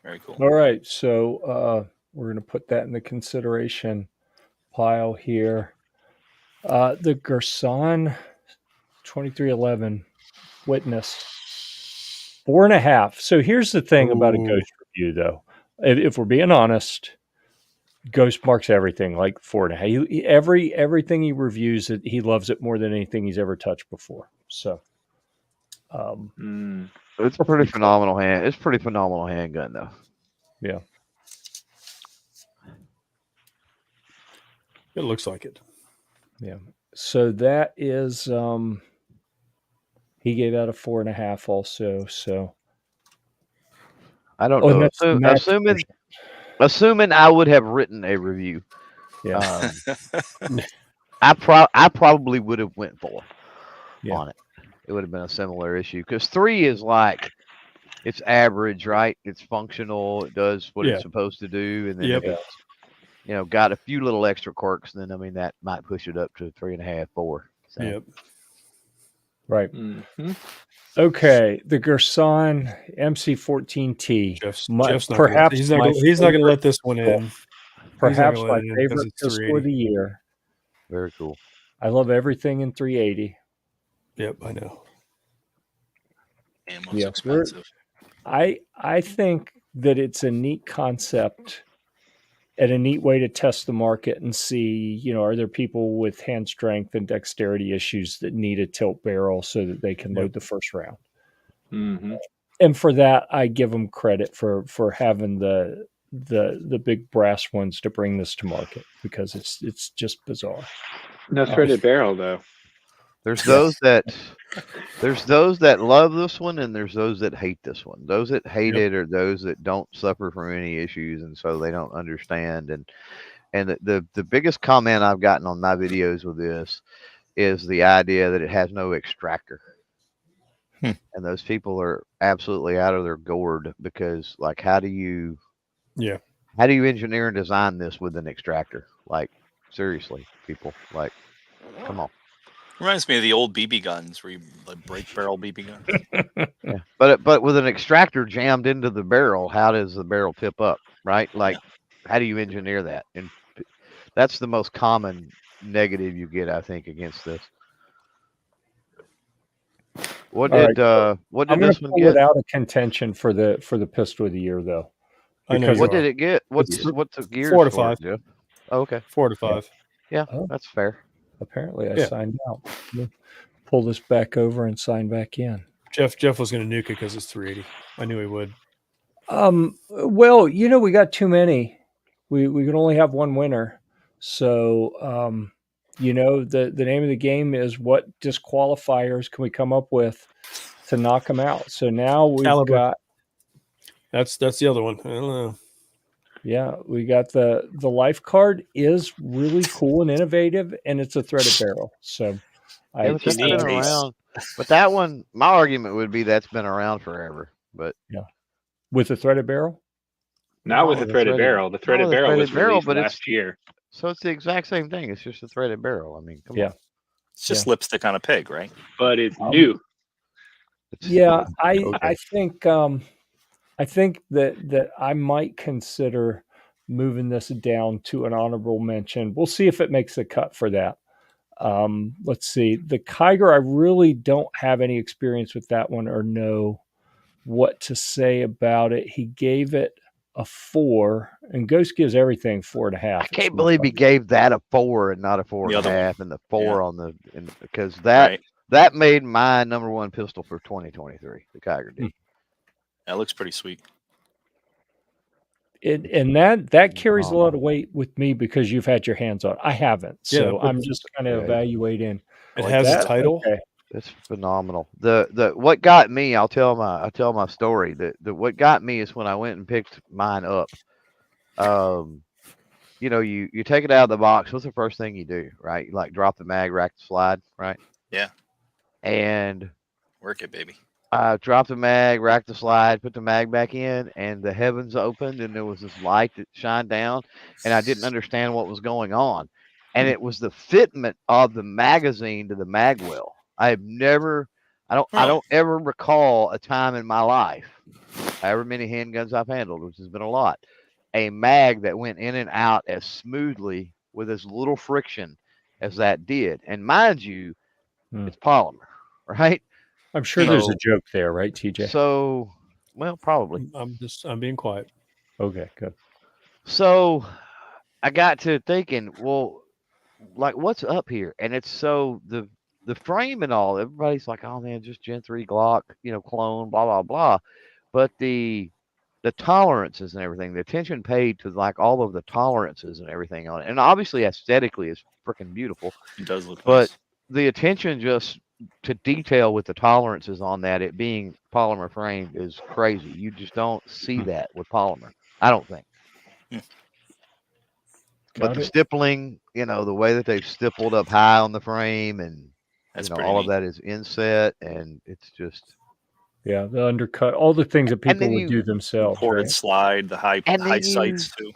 Very cool. All right. So we're going to put that in the consideration pile here. The Gerson 2311 Witness 4.5. So here's the thing about a Ghost review, though. If we're being honest, Ghost marks everything like 4.5. Everything he reviews, he loves it more than anything he's ever touched before. So, It's a pretty phenomenal It's pretty phenomenal handgun, though. Yeah, It looks like it. yeah. So that is he gave out a 4.5 also. So I don't Oh, know. that's the max Assuming I would have written a review, yeah, I probably would have went 4 Yeah. on it. It would have been a similar issue because 3 is like it's average, right? It's functional. It does what it's supposed to do, and then Yep. if it's, got a few little extra quirks, then I mean that might push it up to 3.5, 4. So. Yep. right. Mm-hmm. Okay, the Gerson MC14T. Jeff's not perhaps gonna, he's not going to let this one in. Perhaps let my it in because favorite it's pistol 380. of the year. Very cool. I love everything in 380. Yep, I know. Ammo's Yeah. expensive. I think that it's a neat concept and a neat way to test the market and see, are there people with hand strength and dexterity issues that need a tilt barrel so that they can load the first round. Mm-hmm. And for that, I give them credit for having the big brass ones to bring this to market because it's just bizarre. No threaded barrel though. There's those that love this one, and there's those that hate this one. Those that hate it are those that don't suffer from any issues, and so they don't understand. And the biggest comment I've gotten on my videos with this is the idea that it has no extractor. And those people are absolutely out of their gourd because, like, how do you engineer and design this with an extractor? Like, seriously, people, like, come on. Reminds me of the old BB guns, where you like break barrel BB guns. Yeah, but with an extractor jammed into the barrel, how does the barrel tip up? Right? Like, how do you engineer that? And that's the most common negative you get, I think, against this. What did I'm this one pull get? it out of contention for the pistol of the year, though. I know Because you What are. did it get? What's It's what's the gears 4 to for 5. it, Jeff? Oh, okay. 4 to 5. Yeah, Oh. that's fair. Apparently, I Yeah. signed out. Let me pull this back over and sign back in. Jeff was going to nuke it because it's 380. I knew he would. Well, we got too many. We can only have one winner. So, the name of the game is what disqualifiers can we come up with to knock them out? So now we've Caliber. got, That's the other one. I don't know. yeah, we got the life card is really cool and innovative, and it's a threaded barrel. So Yeah, but that's been unique. around. But that one, my argument would be that's been around forever. But with a threaded barrel. Not with a threaded barrel. The threaded barrel was released but last year. So it's the exact same thing. It's just a threaded barrel. I mean, come on. It's just lipstick on a pig, right? But it's new. Yeah, Okay. I think that I might consider moving this down to an honorable mention. We'll see if it makes a cut for that. Let's see. The Kiger, I really don't have any experience with that one or know what to say about it. He gave it a 4, and Ghost gives everything 4.5. I can't believe he gave that a 4 and not a 4.5, and the 4 on the because that made my number one pistol for 2023. The Kiger did. That looks pretty sweet. And that carries a lot of weight with me because you've had your hands on it. I haven't, so I'm just kind of evaluating. It has a title. Okay. It's phenomenal. The what got me, I'll tell my story. The what got me is when I went and picked mine up. You take it out of the box. What's the first thing you do, right? You like drop the mag, rack the slide, right? Yeah. And work it, baby. I dropped the mag, racked the slide, put the mag back in, and the heavens opened, and there was this light that shined down, and I didn't understand what was going on. And it was the fitment of the magazine to the mag well. I don't ever recall a time in my life, however many handguns I've handled, which has been a lot, a mag that went in and out as smoothly with as little friction as that did. And mind you, it's polymer, right? I'm sure there's a joke there, right, TJ? So, well, probably. I'm being quiet. Okay, good. So I got to thinking, well, like what's up here? And it's so the frame and all, everybody's like, oh man, just Gen 3 Glock, clone, blah, blah, blah. But the tolerances and everything, the attention paid to like all of the tolerances and everything on it. And obviously aesthetically it's freaking beautiful. It does look but nice. The attention just to detail with the tolerances on that, it being polymer framed, is crazy. You just don't see that with polymer, I don't think. But the stippling, the way that they've stippled up high on the frame, and all of that is inset, and it's just the undercut, all the things that people would do themselves. Ported slide, the high sights too.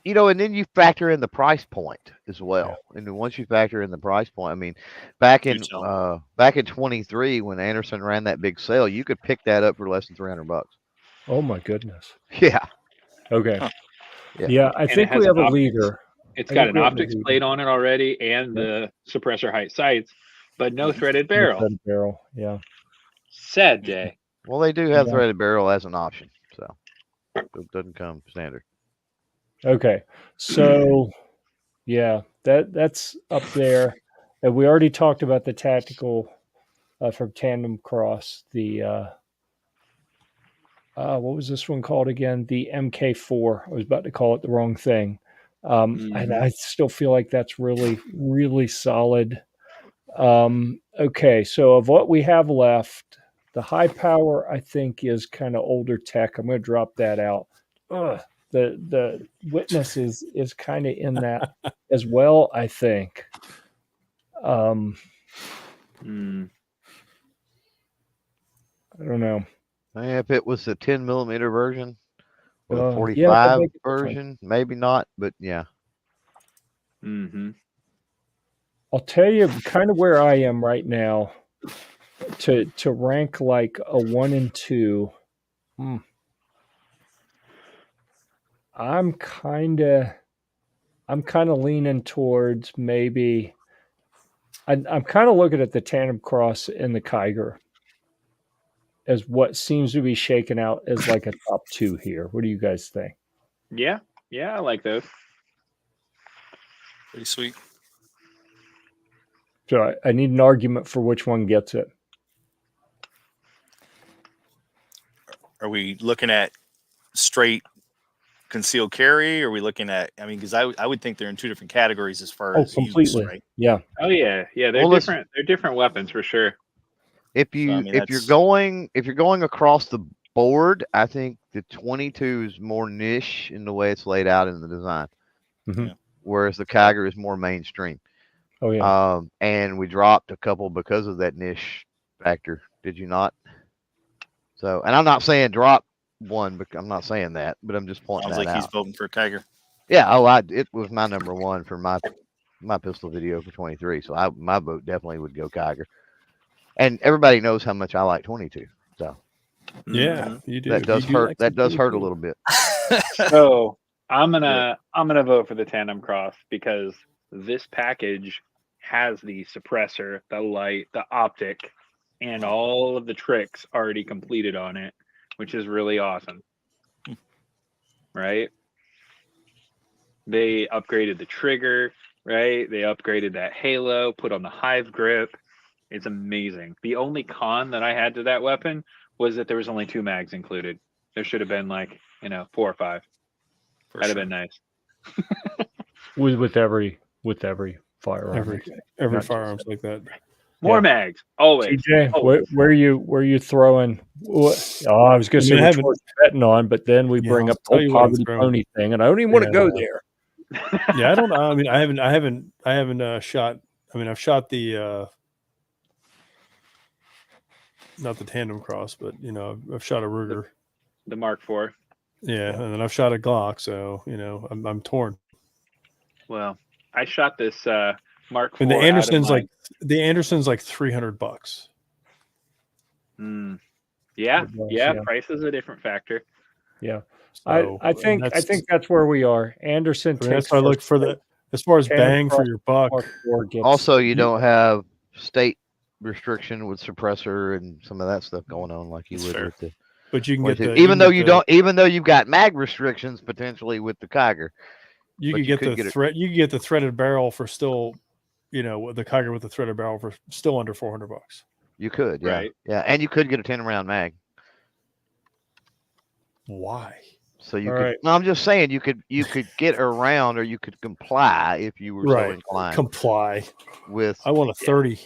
And then you factor in the price point as well. Yeah. And once you factor in the price point, I mean, back in 23, when Anderson ran that big sale, you could pick that up for less than $300. Oh my goodness. Yeah. Okay. Huh. Yeah, I think we have a leader. It's got an optics plate on it already and the suppressor height sights, but no threaded barrel. Threaded barrel, yeah. Sad day. Well, they do have threaded barrel as an option, so it doesn't come standard. Okay, so that's up there. And we already talked about the tactical from Tandem Cross. The what was this one called again? The MK4. I was about to call it the wrong thing. And I still feel like that's really, really solid. Okay, so of what we have left, the high power I think is kind of older tech. I'm going to drop that out. The Witness is kind of in that as well, I think. I don't know. If it was the 10 millimeter version or the 45 version, maybe not, but yeah. I'll tell you kind of where I am right now to rank like a 1 and 2. I'm kind of leaning towards maybe. I'm kind of looking at the Tandem Cross and the Kiger as what seems to be shaken out as like a top 2 here. What do you guys think? Yeah, I like those. Pretty sweet. So I need an argument for which one gets it. Are we looking at straight concealed carry? Or are we looking at? I mean, because I would think they're in two different categories as far as completely. use, right? Yeah. Oh yeah. They're different. They're different weapons for sure. If you're going across the board, I think the 22 is more niche in the way it's laid out in the design, whereas the Kiger is more mainstream. Oh yeah. And we dropped a couple because of that niche factor. Did you not? So, and I'm not saying drop one, but I'm not saying that, but I'm just pointing Sounds that like out. he's voting for Kiger. Yeah. It was my number one for my pistol video for 23. So my vote definitely would go Kiger. And everybody knows how much I like 22. So yeah, you do. That does hurt. Like that does hurt a 22. little bit. So I'm gonna vote for the tandem cross because this package has the suppressor, the light, the optic, and all of the tricks already completed on it, which is really awesome. Right? They upgraded the trigger, right? They upgraded that halo, put on the hive grip. It's amazing. The only con that I had to that weapon was that there was only 2 mags included. There should have been 4 or 5. That'd have been nice. with every firearm. Every firearm's like that. More mags, always. TJ, always. Where are you throwing? I was going to say which one's betting on, but then we bring up the whole poverty pony thing, and I don't even want to go there. Yeah, I don't know. I mean, I haven't shot. I mean, I've shot the not the tandem cross, but I've shot a Ruger, the Mark IV. Yeah, and then I've shot a Glock, so I'm torn. Well, I shot this Mark IV. And the Anderson's like $300. Yeah. Price is a different factor. Yeah. So, I think that's where we are. Anderson takes. That's why I look for the as far as bang for your buck. Also, you don't have state restriction with suppressor and some of that stuff going on like you would with the. But you can get the even though you've got mag restrictions potentially with the Kiger. You could get the thread. You can get the threaded barrel for still, the Kiger with the threaded barrel for still under $400. You could, yeah, right. Yeah, and you could get a 10-round mag. Why? So you could. Right. No, I'm just saying you could get around, or you could comply if you were so inclined. Comply with. I want a 30.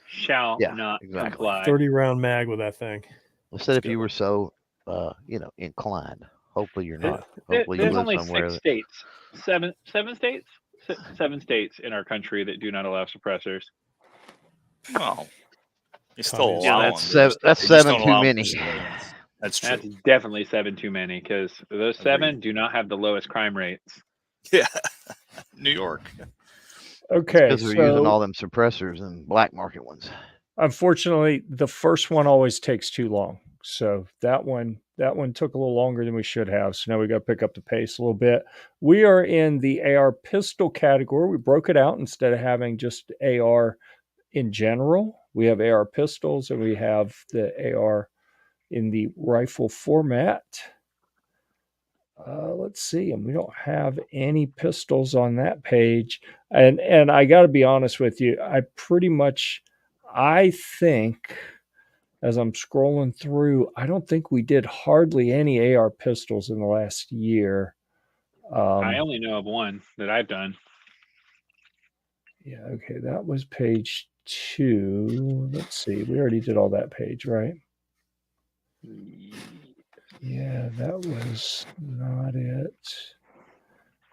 Shall not comply. 30-round mag with that thing. Instead, if you were so, inclined. Hopefully you're not. Hopefully there's you live only somewhere. 6 states. Seven states. 7 states in our country that do not allow suppressors. Well, you still allow that's 7 too many. That's true. That's definitely 7 too many because those 7 do not have the lowest crime rates. Yeah, New York. Okay, because they're using all them suppressors and black market ones. Unfortunately, the first one always takes too long. So that one took a little longer than we should have. So now we got to pick up the pace a little bit. We are in the AR pistol category. We broke it out instead of having just AR in general. We have AR pistols and we have the AR in the rifle format. Let's see, and we don't have any pistols on that page. And I got to be honest with you, I think as I'm scrolling through, I don't think we did hardly any AR pistols in the last year. I only know of one that I've done. Yeah, okay, that was page 2. Let's see, we already did all that page, right? Yeah, that was not it.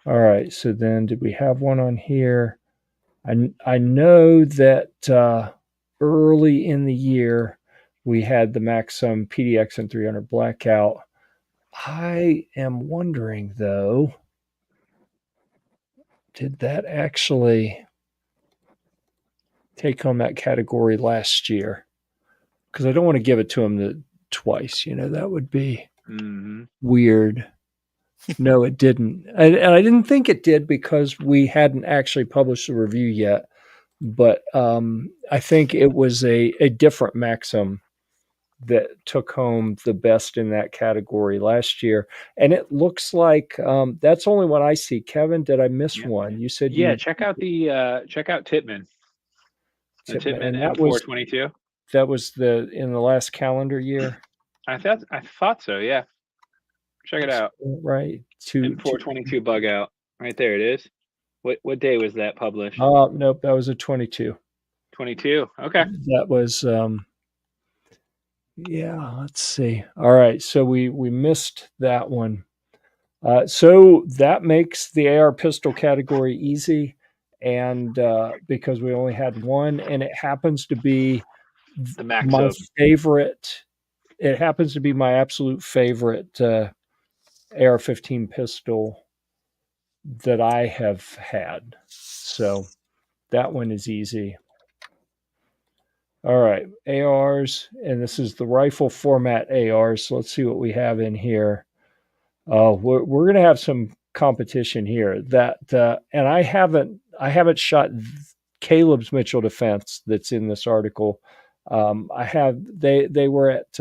All right, so then did we have one on here? I know that early in the year we had the Maxim PDX and 300 Blackout. I am wondering though, did that actually take home that category last year? Because I don't want to give it to him twice. That would be weird. No, it didn't. And I didn't think it did because we hadn't actually published the review yet. But I think it was a different Maxim that took home the best in that category last year. And it looks like that's only what I see. Kevin, did I miss one? You said check out Tippmann. The Tippmann, Tippmann and that was M422. in the last calendar year. I thought so. Yeah, check it out. Right, M422 bug out. Right there it is. What day was that published? Oh, nope, that was a 22. 22. Okay. That was yeah, let's see. All right, so we missed that one. So that makes the AR pistol category easy, and because we only had one, and it happens to be The Max my Up. favorite. It happens to be my absolute favorite AR-15 pistol that I have had. So that one is easy. All right, ARs, and this is the rifle format ARs. So let's see what we have in here. We're going to have some competition here. And I haven't shot Caleb's Mitchell Defense that's in this article. I have they were at.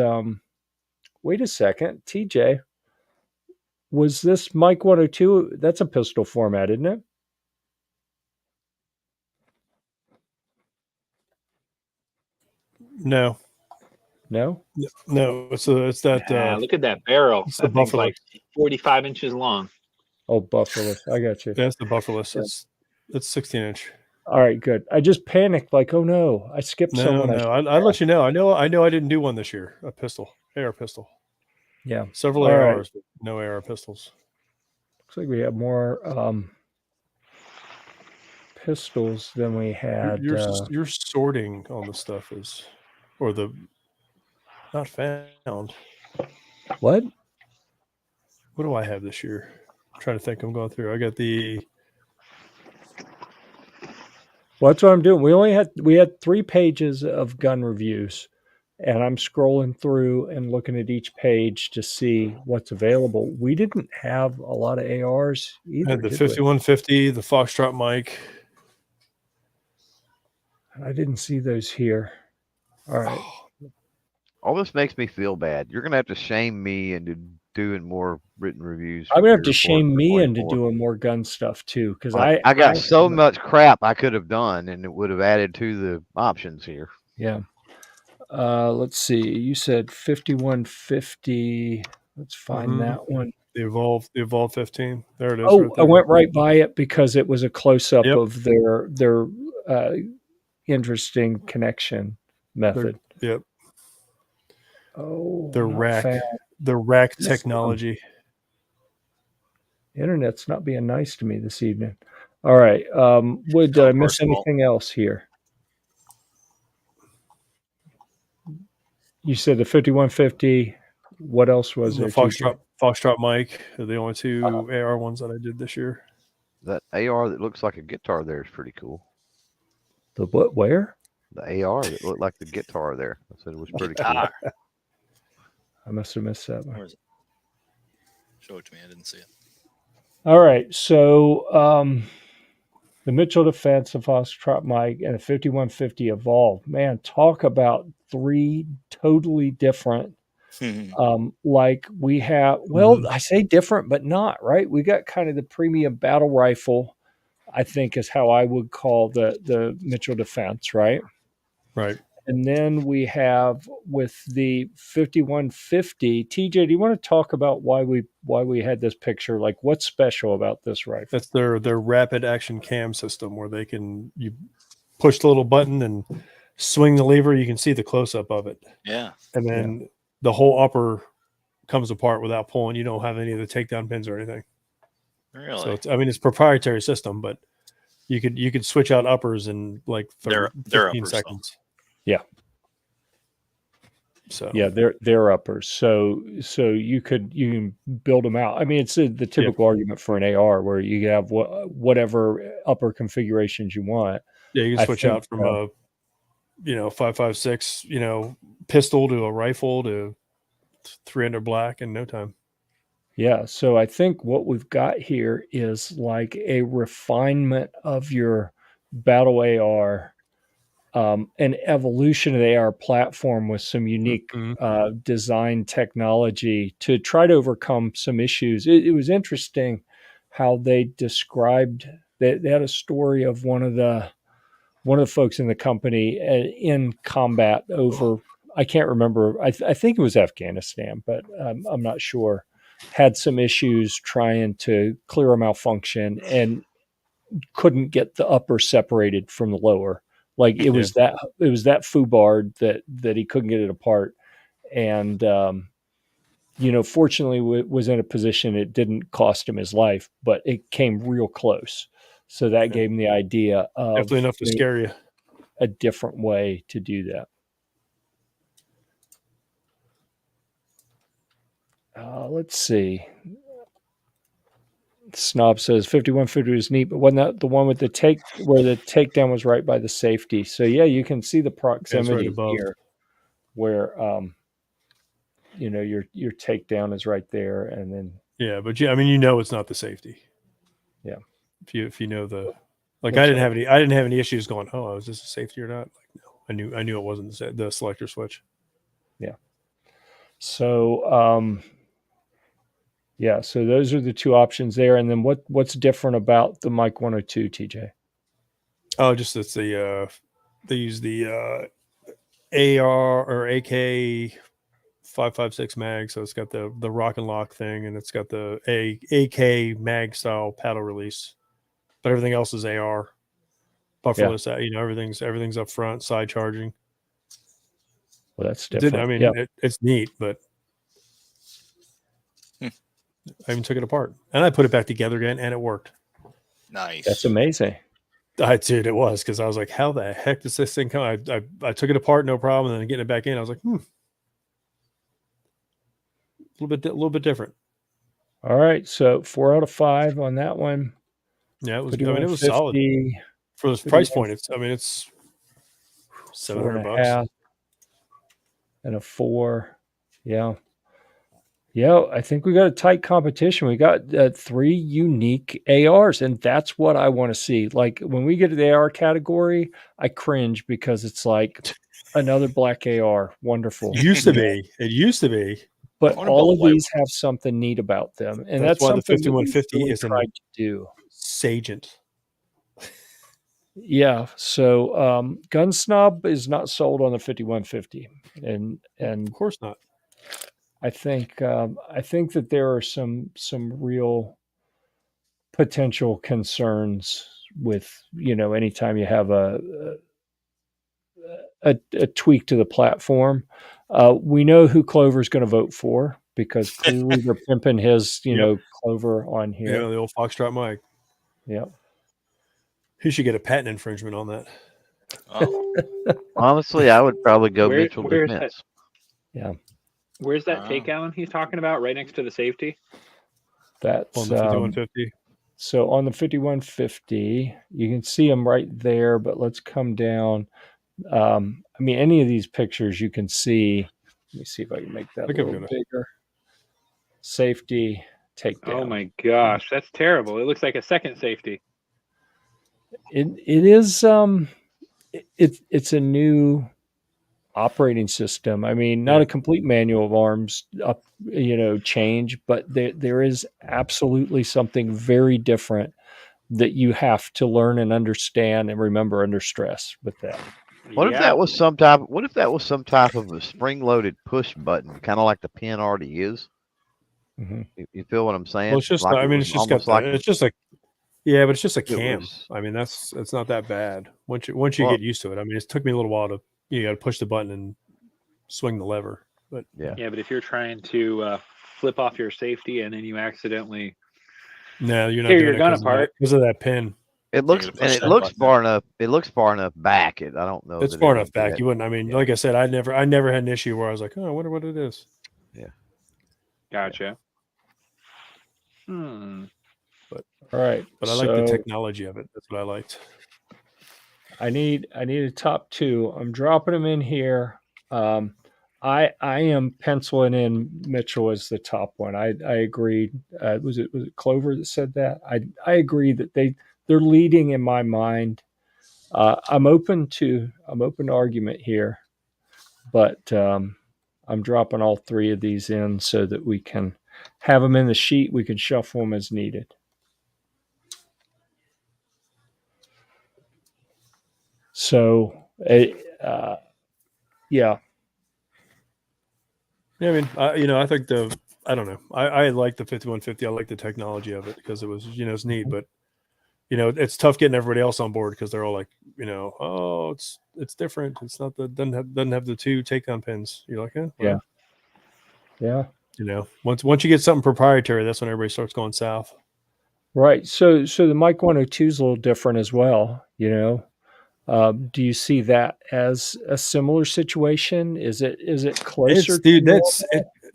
Wait a second, TJ. Was this Mike 102? That's a pistol format, isn't it? No, No. it's that. Look at that barrel. It's That the thing's Buffalo. like 45 inches long. Oh, Buffalo. I got you. That's the Buffalus. It's 16-inch. All right, good. I just panicked, like, oh no, I skipped someone. I let you know. I know I didn't do one this year. A pistol, AR pistol. Yeah, several All ARs, right. but no AR pistols. Looks like we have more pistols than we had. Your sorting on the stuff not found. What? What do I have this year? I'm trying to think. I'm going through. I got the. Well, that's what I'm doing. We had 3 pages of gun reviews, and I'm scrolling through and looking at each page to see what's available. We didn't have a lot of ARs either. I had the 5150, the Foxtrot mic. I didn't see those here. All right. All this makes me feel bad. You're gonna have to shame me into doing more written reviews. I'm gonna have to shame me into doing more gun stuff too, because I got so much crap I could have done, and it would have added to the options here. Yeah. Let's see. You said 5150. Let's find that one. The Evolve 15. There it is. Oh, right there. I went right by it because it was a close up of their interesting connection method. Yep. Oh, the rack technology. Internet's not being nice to me this evening. All right. Did I miss anything else here? You said the 5150. What else was there? Foxtrot mic are the only 2 AR ones that I did this year. That AR that looks like a guitar there is pretty cool. The what? Where? The AR that looked like the guitar there. I said it was pretty cool. I must have missed that one. Where is it? Show it to me. I didn't see it. All right. So the Mitchell Defense, the Foxtrot mic, and the 5150 Evolve. Man, talk about 3 totally different. Like we have, I say different, but not, right? We got kind of the premium battle rifle, I think is how I would call the Mitchell Defense, right? Right. And then we have with the 5150. TJ, do you want to talk about why we had this picture? Like, what's special about this rifle? That's their rapid action cam system, where you push the little button and swing the lever. You can see the close up of it. Yeah. And then the whole upper comes apart without pulling. You don't have any of the takedown pins or anything. Really? So it's proprietary system, but you could switch out uppers in like 15 seconds. Though. Yeah. So yeah, they're uppers. So you can build them out. I mean, it's the typical argument for an AR where you have whatever upper configurations you want. Yeah, you can switch out from a 5.56 pistol to a rifle to 300 black in no time. Yeah, so I think what we've got here is like a refinement of your battle AR an evolution of the AR platform with some unique Mhm. design technology to try to overcome some issues. It was interesting how they described that they had a story of one of the folks in the company in combat over, I can't remember, I think it was Afghanistan, but I'm not sure, had some issues trying to clear a malfunction and couldn't get the upper separated from the lower. Like it was that foobarred that he couldn't get it apart. And fortunately was in a position it didn't cost him his life, but it came real close. So that gave him the idea of Definitely enough to scare you. a different way to do that. Let's see. Snob says 5150 was neat, but wasn't that the one with the where the takedown was right by the safety? So yeah, you can see the proximity here, where your takedown is right there, and then but I mean, it's not the safety. Yeah, if you know the, like, I didn't have any issues going, oh, is this a safety or not? Like, no, I knew it wasn't the selector switch. Yeah. So so those are the two options there. And then what's different about the Mic 102, TJ? Oh, just it's they use the AR or AK 5.56 mag, so it's got the rock and lock thing, and it's got the AK mag style paddle release, but everything else is AR. Bufferless, everything's up front, side charging. Well, that's different. It's neat, but I even took it apart and I put it back together again, and it worked. Nice. That's amazing. Dude, it was, because I was like, how the heck does this thing come? I took it apart, no problem, and then getting it back in, I was like, a little bit different. All right, so 4 out of 5 on that one. Yeah, it was. It was solid for this price point. It's $700 and a 4. Yeah. I think we got a tight competition. We got 3 unique ARs, and that's what I want to see. Like when we get to the AR category, I cringe because it's like another black AR. Wonderful. It used to be. But all of these have something neat about them, and that's why the 5150 is tried to do. Sagent. Yeah. So Gun Snob is not sold on the 5150, and of course not. I think that there are some real potential concerns with anytime you have a tweak to the platform. We know who Clover's going to vote for, because clearly they're pimping his Clover on here. Yeah, the old Foxtrot mic. Yeah. He should get a patent infringement on that. Oh. Honestly, I would probably go Mitchell Defense. Yeah. Where's that takedown he's talking about? Right next to the safety? That's on the 5150. So on the 5150, you can see them right there, but let's come down. I mean, any of these pictures you can see. Let me see if I can make that a little bigger. Safety, takedown. Oh my gosh, that's terrible. It looks like a second safety. It is it's a new operating system. I mean, not a complete manual of arms change, but there is absolutely something very different that you have to learn and understand and remember under stress with that. What if that was some type of a spring-loaded push button, kind of like the pin already is? Mm-hmm. You feel what I'm saying? Well, it's just like it's just got like it's just like, but it's just a cam. I mean, it's not that bad once you get used to it. I mean, it took me a little while to got to push the button and swing the lever, but but if you're trying to flip off your safety and then you accidentally you're not tear doing your gun apart because of that pin. It looks far enough. It looks far enough back. I don't know. It's far enough back. You wouldn't. I mean, like I said, I never had an issue where I was like, oh, I wonder what it is. Yeah. Gotcha. But all right. But I like the technology of it. That's what I liked. I need a top 2. I'm dropping them in here. I am penciling in Mitchell as the top one. I agreed. Was it Clover that said that? I agree that they're leading in my mind. I'm open to argument here, but I'm dropping all three of these in so that we can have them in the sheet. We can shuffle them as needed. So, yeah. Yeah, I mean, I think I don't know. I like the 5150. I like the technology of it because it was, it's neat, but it's tough getting everybody else on board because they're all like, oh, it's different. It's not doesn't have the two takedown pins. You're like, well, yeah. Once you get something proprietary, that's when everybody starts going south. Right. So the Mike 102 is a little different as well. Do you see that as a similar situation? Is it closer?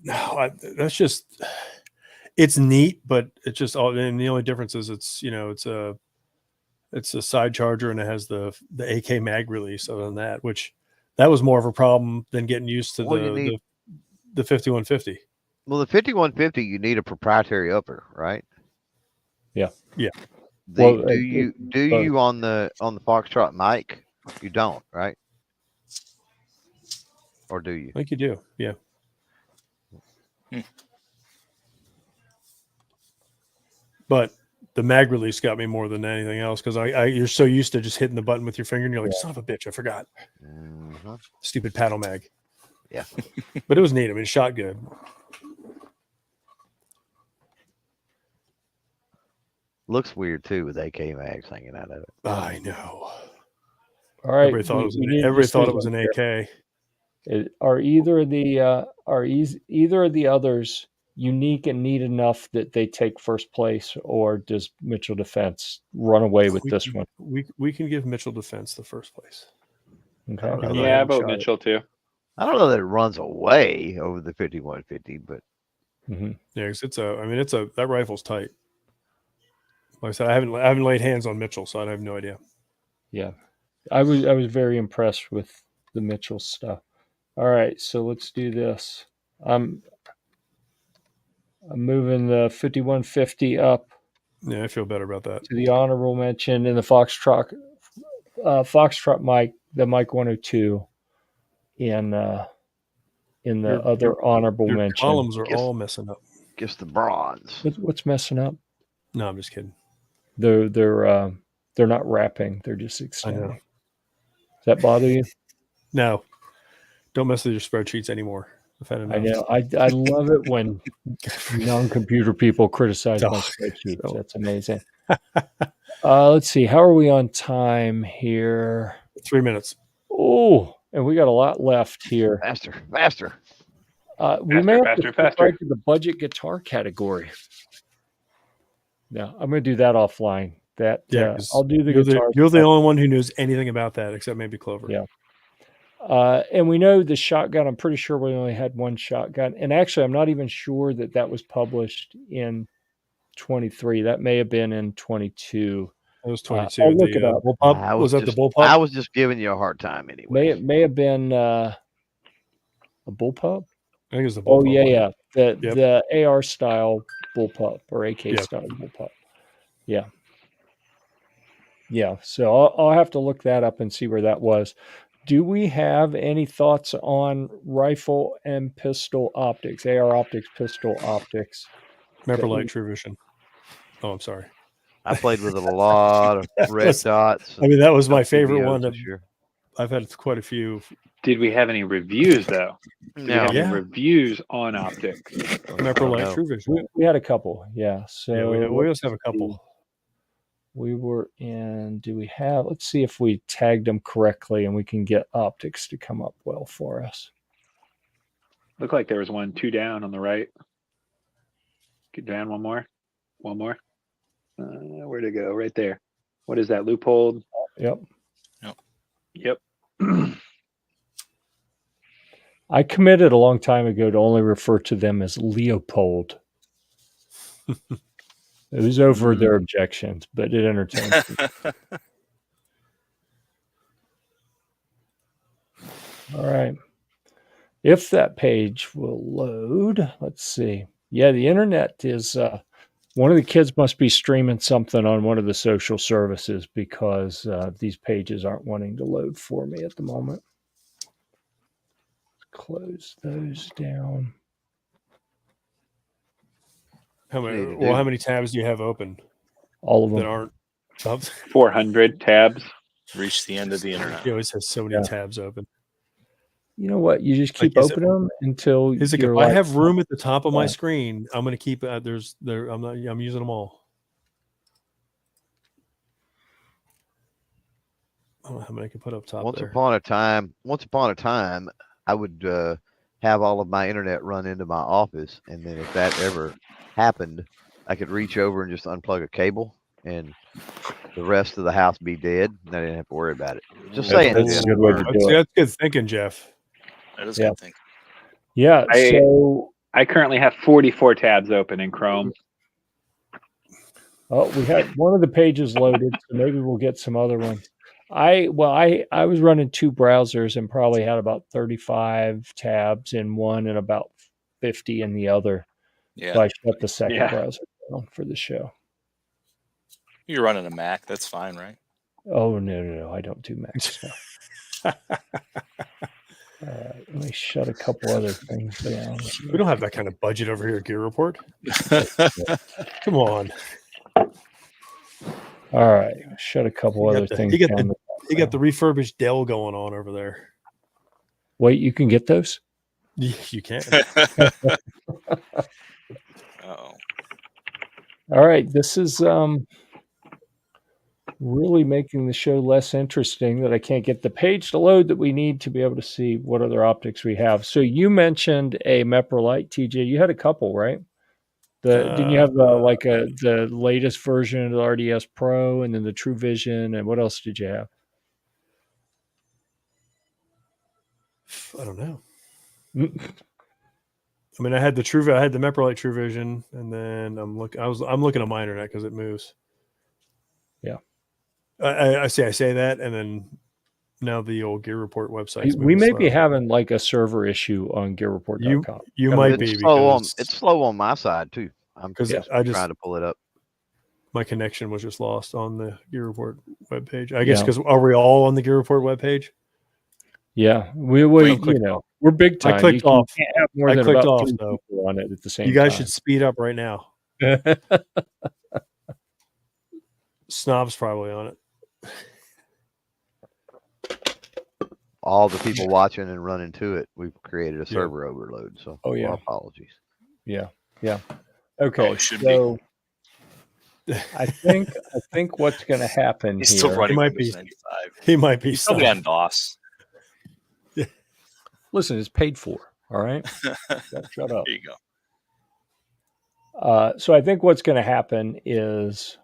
That's just, it's neat, but it's just all. And the only difference is it's a side charger and it has the AK mag release. Other than that, that was more of a problem than getting used to the 5150. Well, the 5150, you need a proprietary upper, right? Yeah. Do you on the Foxtrot mic? You don't, right? Or do you? I think you do. Yeah. But the mag release got me more than anything else because you're so used to just hitting the button with your finger and you're like, son of a bitch, I forgot. Mm-hmm. Stupid paddle mag. Yeah. But it was neat. I mean, it shot good. Looks weird too with AK mags hanging out of it. I know. All right. Everybody thought it was an AK. Are either of the others unique and neat enough that they take first place, or does Mitchell Defense run away with this one? We can give Mitchell Defense the first place. Okay. Yeah, I vote Mitchell too. I don't know that it runs away over the 5150, but mm-hmm. Yeah, because that rifle's tight. Like I said, I haven't laid hands on Mitchell, so I have no idea. Yeah, I was very impressed with the Mitchell stuff. All right, so let's do this. I'm moving the 5150 up. Yeah, I feel better about that. To the honorable mention in the Foxtrot mic, the Mike 102 in the other honorable mention. Columns are all messing up. Just the bronze. What's messing up? No, I'm just kidding. They're not wrapping. They're just extending. Does that bother you? No. Don't mess with your spreadsheets anymore. I've had enough. I know. I love it when non-computer people criticize my spreadsheets. That's amazing. Let's see. How are we on time here? 3 minutes. Oh, and we got a lot left here. Faster. We may have to right to the budget guitar category. No, I'm going to do that offline. I'll do the guitar. You're the only one who knows anything about that, except maybe Clover. Yeah. And we know the shotgun. I'm pretty sure we only had one shotgun. And actually, I'm not even sure that was published in 23. That may have been in 22. It was 22. I'll look it up. Bullpup? Was that the bullpup? I was just giving you a hard time anyway. May have been a bullpup. I think it was the bullpup. Oh, yeah. The AR style bullpup or AK style bullpup. Yeah. Yeah. So I'll have to look that up and see where that was. Do we have any thoughts on rifle and pistol optics, AR optics, pistol optics? Remember light true vision. Oh, I'm sorry. I played with a lot of red dots. I mean, that was my favorite one. Sure. I've had quite a few. Did we have any reviews though? No. Any reviews on optics? Remember light true vision. We had a couple. Yeah. So we always have a couple. We were in, let's see if we tagged them correctly and we can get optics to come up well for us. Looked like there was 2 down on the right. Get down one more. Where'd it go? Right there. What is that? Loophole? Yep. I committed a long time ago to only refer to them as Leopold. It was over their objections, but it entertained me. All right. If that page will load, let's see. Yeah, the internet is One of the kids must be streaming something on one of the social services because these pages aren't wanting to load for me at the moment. Close those down. How many tabs do you have open? All of them that aren't up. 400 tabs. Reach the end of the internet. He always has so many tabs open. You know what? You just keep opening them until if I have room at the top of my screen, I'm going to keep I'm using them all. I don't know how many I can put up top. Once upon a time, I would have all of my internet run into my office, and then if that ever happened, I could reach over and just unplug a cable, and the rest of the house be dead, and I didn't have to worry about it. Just saying. That's a good way to do it. That's good thinking, Jeff. That is good thinking. Yeah. I currently have 44 tabs open in Chrome. Oh, we had one of the pages loaded, so maybe we'll get some other ones. I was running 2 browsers and probably had about 35 tabs in one and about 50 in the other. Yeah. So I shut the second browser down for the show. You're running a Mac. That's fine, right? Oh, no. I don't do Mac stuff. All right, let me shut a couple other things down. We don't have that kind of budget over here at Gear Report. Come on. All right, shut a couple other things down. You got the refurbished Dell going on over there. Wait, you can get those? Yeah, you can. Oh. All right, this is really making the show less interesting that I can't get the page to load that we need to be able to see what other optics we have. So you mentioned a Meprolite, TJ. You had a couple, right? Didn't you have the latest version of the RDS Pro and then the True Vision, and what else did you have? I don't know. I mean, I had the Meprolite True Vision, and then I'm looking at my internet because it moves. Yeah. I say that, and then now the old Gear Report website. We may be having like a server issue on Gear-Report.com. You might be. It's slow on my side too. I'm just trying to pull it up. My connection was just lost on the Gear Report webpage. I guess because are we all on the Gear Report webpage? Yeah, we're big time. I clicked off. Can't have more than about 3 people on it at the same time. You guys should speed up right now. Snob's probably on it. All the people watching and running to it, we've created a server overload. So, our apologies. Yeah. Okay, should be. I think what's going to happen He's here. still running. He might be. He's still on DOS. Listen, it's paid for. All right. Shut up. There you go. So I think what's going to happen is,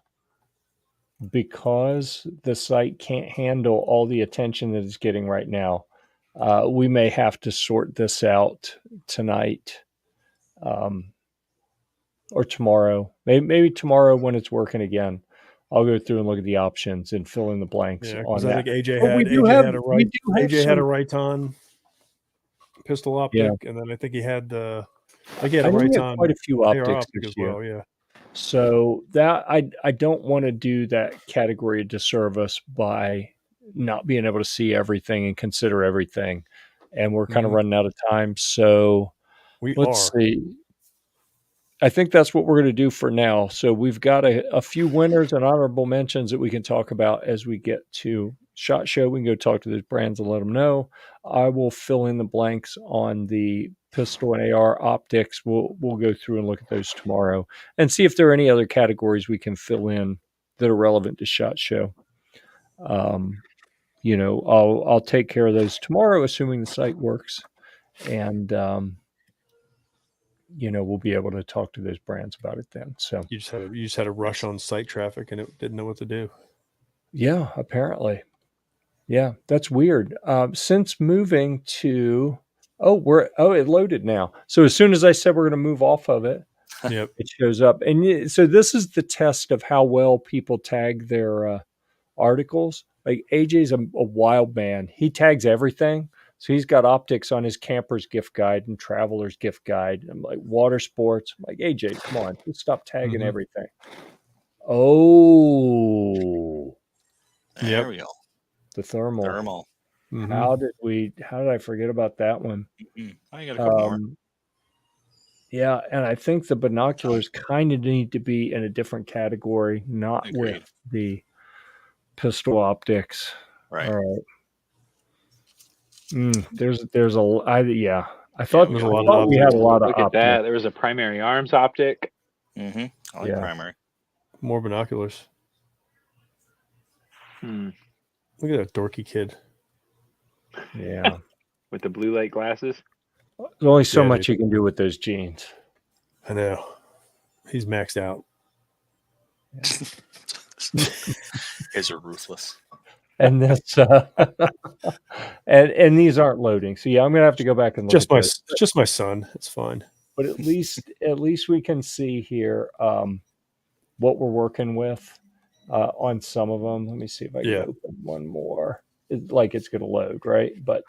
because the site can't handle all the attention that it's getting right now, we may have to sort this out tonight, or tomorrow. Maybe tomorrow when it's working again. I'll go through and look at the options and fill in the blanks on that. I think AJ had a Riton pistol optic, and then I think he had a Riton. Quite a few optics as well. Yeah. So that I don't want to do that category a disservice by not being able to see everything and consider everything, and we're kind of running out of time. So let's see. I think that's what we're going to do for now. So we've got a few winners and honorable mentions that we can talk about as we get to SHOT Show. We can go talk to those brands and let them know. I will fill in the blanks on the pistol and AR optics. We'll go through and look at those tomorrow and see if there are any other categories we can fill in that are relevant to SHOT Show. I'll take care of those tomorrow, assuming the site works, and we'll be able to talk to those brands about it then. So you just had a rush on site traffic and it didn't know what to do. Yeah, apparently. Yeah, that's weird. Since moving to it loaded now. So as soon as I said we're going to move off of it, it shows up. And so this is the test of how well people tag their articles. Like AJ's a wild man. He tags everything. So he's got optics on his camper's gift guide and traveler's gift guide. I'm like, water sports. I'm like, AJ, come on, let's stop tagging everything. Oh, There we go. the thermal. Mm-hmm. How did I forget about that one? I got a couple more. Yeah, and I think the binoculars kind of need to be in a different category, not Agreed. with the pistol optics. Right. All right. There's I thought there's a lot of we had a lot of Look at optics. that. There was a primary arms optic. I like primary. More binoculars. Look at that dorky kid. Yeah. With the blue light glasses. There's only so much you can do with those jeans. I know. He's maxed out. Guys are ruthless. And that's and these aren't loading. So yeah, I'm gonna have to go back and look Just at my son. It's fine. But at least we can see here what we're working with on some of them. Let me see if I can open one more. It's going to load, right? But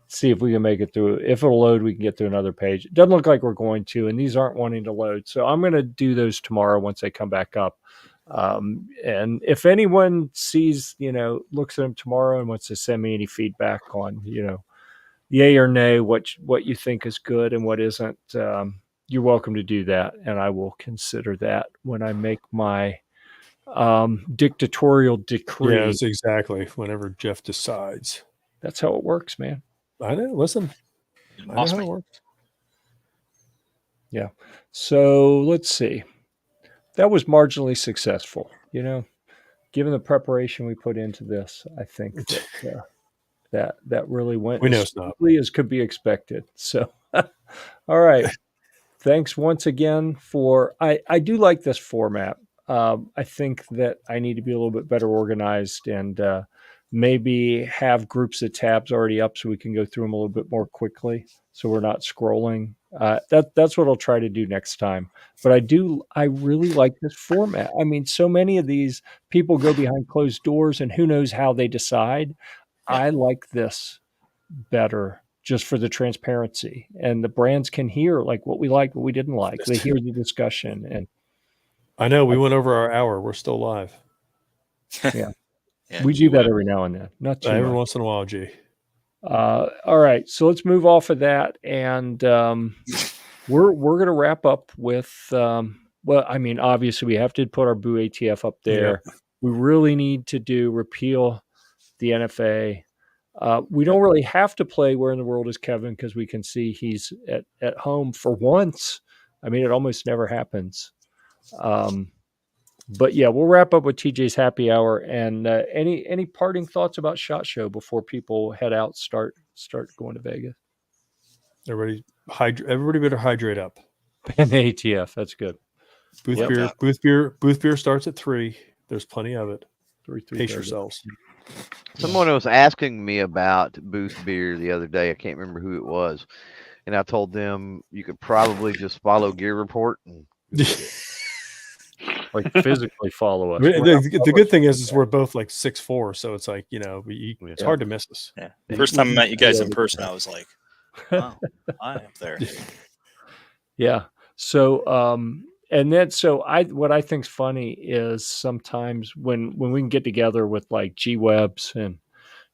see if we can make it through. If it'll load, we can get to another page. It doesn't look like we're going to, and these aren't wanting to load. So I'm going to do those tomorrow once they come back up. And if anyone sees, looks at them tomorrow and wants to send me any feedback on, yay or nay, what you think is good and what isn't, you're welcome to do that, and I will consider that when I make my dictatorial decree. Yeah, exactly. Whenever Jeff decides, that's how it works, man. I know. Listen, I know how it works. Yeah. So let's see. That was marginally successful. Given the preparation we put into this, I think that really went as smoothly as could be expected. So, all right. Thanks once again I do like this format. I think that I need to be a little bit better organized and maybe have groups of tabs already up so we can go through them a little bit more quickly so we're not scrolling. That's what I'll try to do next time. But I really like this format. I mean, so many of these people go behind closed doors and who knows how they decide. Yeah. I like this better just for the transparency, and the brands can hear like what we liked, what we didn't like. They hear the discussion. And I know we went over our hour. We're still live. Yeah. We do that every now and then. Not too every much. once in a while, G. All right. So let's move off of that. And we're going to wrap up with, obviously we have to put our Boo ATF up there. Yeah. We really need to repeal the NFA. We don't really have to play Where in the World is Kevin because we can see he's at home for once. I mean, it almost never happens. But yeah, we'll wrap up with TJ's Happy Hour. And any parting thoughts about SHOT Show before people head out, start going to Vegas? Everybody better hydrate up. And the ATF, that's good. Booth beer starts at 3. There's plenty of it. 3 Pace yourselves. Someone was asking me about booth beer the other day. I can't remember who it was. And I told them you could probably just follow Gear-Report. And like physically follow us. The good thing is we're both like 6'4", so it's like, it's hard to miss us. Yeah. First time I met you guys in person, I was like, wow, I'm up there. Yeah. So, what I think's funny is sometimes when we can get together with like G-Webs and,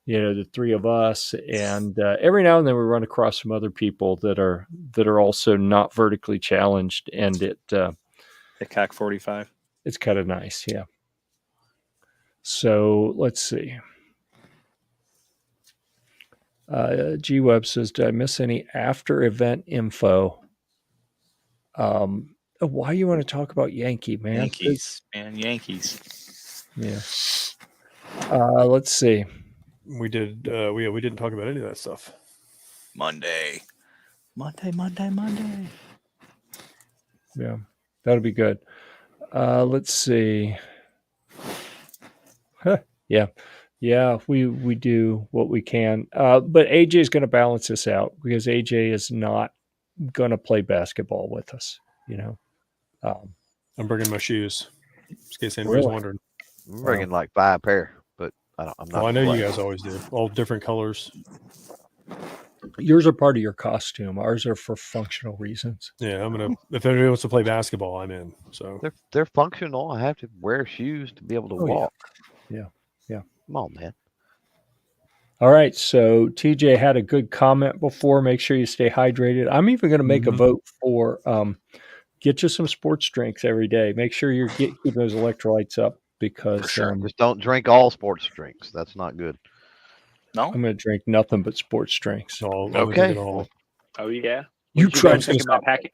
the three of us, and every now and then we run across some other people that are also not vertically challenged, and the CAC 45. It's kind of nice. Yeah. So let's see. G-Web says, did I miss any after event info? Why you want to talk about Yankee, man? Yankees. Yeah. Let's see. We did. We didn't talk about any of that stuff. Monday. Yeah, that'll be good. Let's see. Yeah. We do what we can. But AJ is going to balance this out because AJ is not going to play basketball with us. I'm bringing my shoes. In case anybody's wondering. I'm bringing like 5 pair, but I'm not. Well, I know you guys always do. All different colors. Yours are part of your costume. Ours are for functional reasons. Yeah, if anybody wants to play basketball, I'm in. So They're functional. I have to wear shoes to be able to Oh, yeah. walk. Yeah. Come on, man. All right. So TJ had a good comment before. Make sure you stay hydrated. I'm even going to make a vote for get you some sports drinks every day. Make sure you're keeping those electrolytes up because sure. Just don't drink all sports drinks. That's not good. No, I'm going to drink nothing but sports drinks. I'll Okay. drink it all. Oh yeah. You What did tried guys think to of my stop. packing?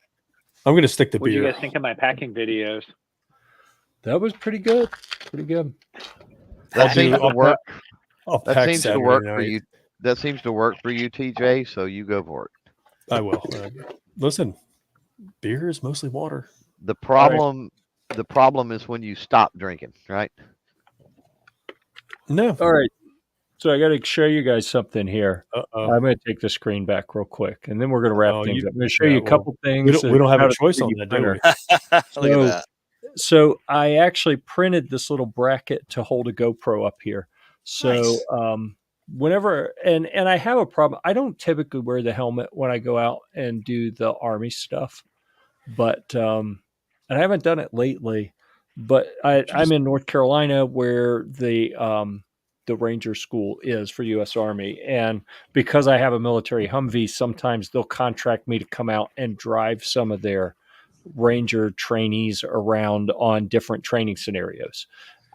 I'm going to stick to What do you beer. guys think of my packing videos? That was pretty good. Pretty good. That seems to work. I'll That pack seems to Saturday work night. for you. That seems to work for you, TJ. So you go for it. I will. Listen, beer is mostly water. The problem is when you stop drinking, right? No. All right. So I got to show you guys something here. Uh-oh. I'm going to take the screen back real quick, and then we're going to wrap things up. I'm going to show yeah, you a well, couple things. We don't have out a of choice 3D on that, do printer. we? look at that. So I actually printed this little bracket to hold a GoPro up here. So Nice. whenever and I have a problem. I don't typically wear the helmet when I go out and do the Army stuff, but and I haven't done it lately. But I'm in North Carolina where the Ranger School is for U.S. Army, and because I have a military Humvee, sometimes they'll contract me to come out and drive some of their Ranger trainees around on different training scenarios.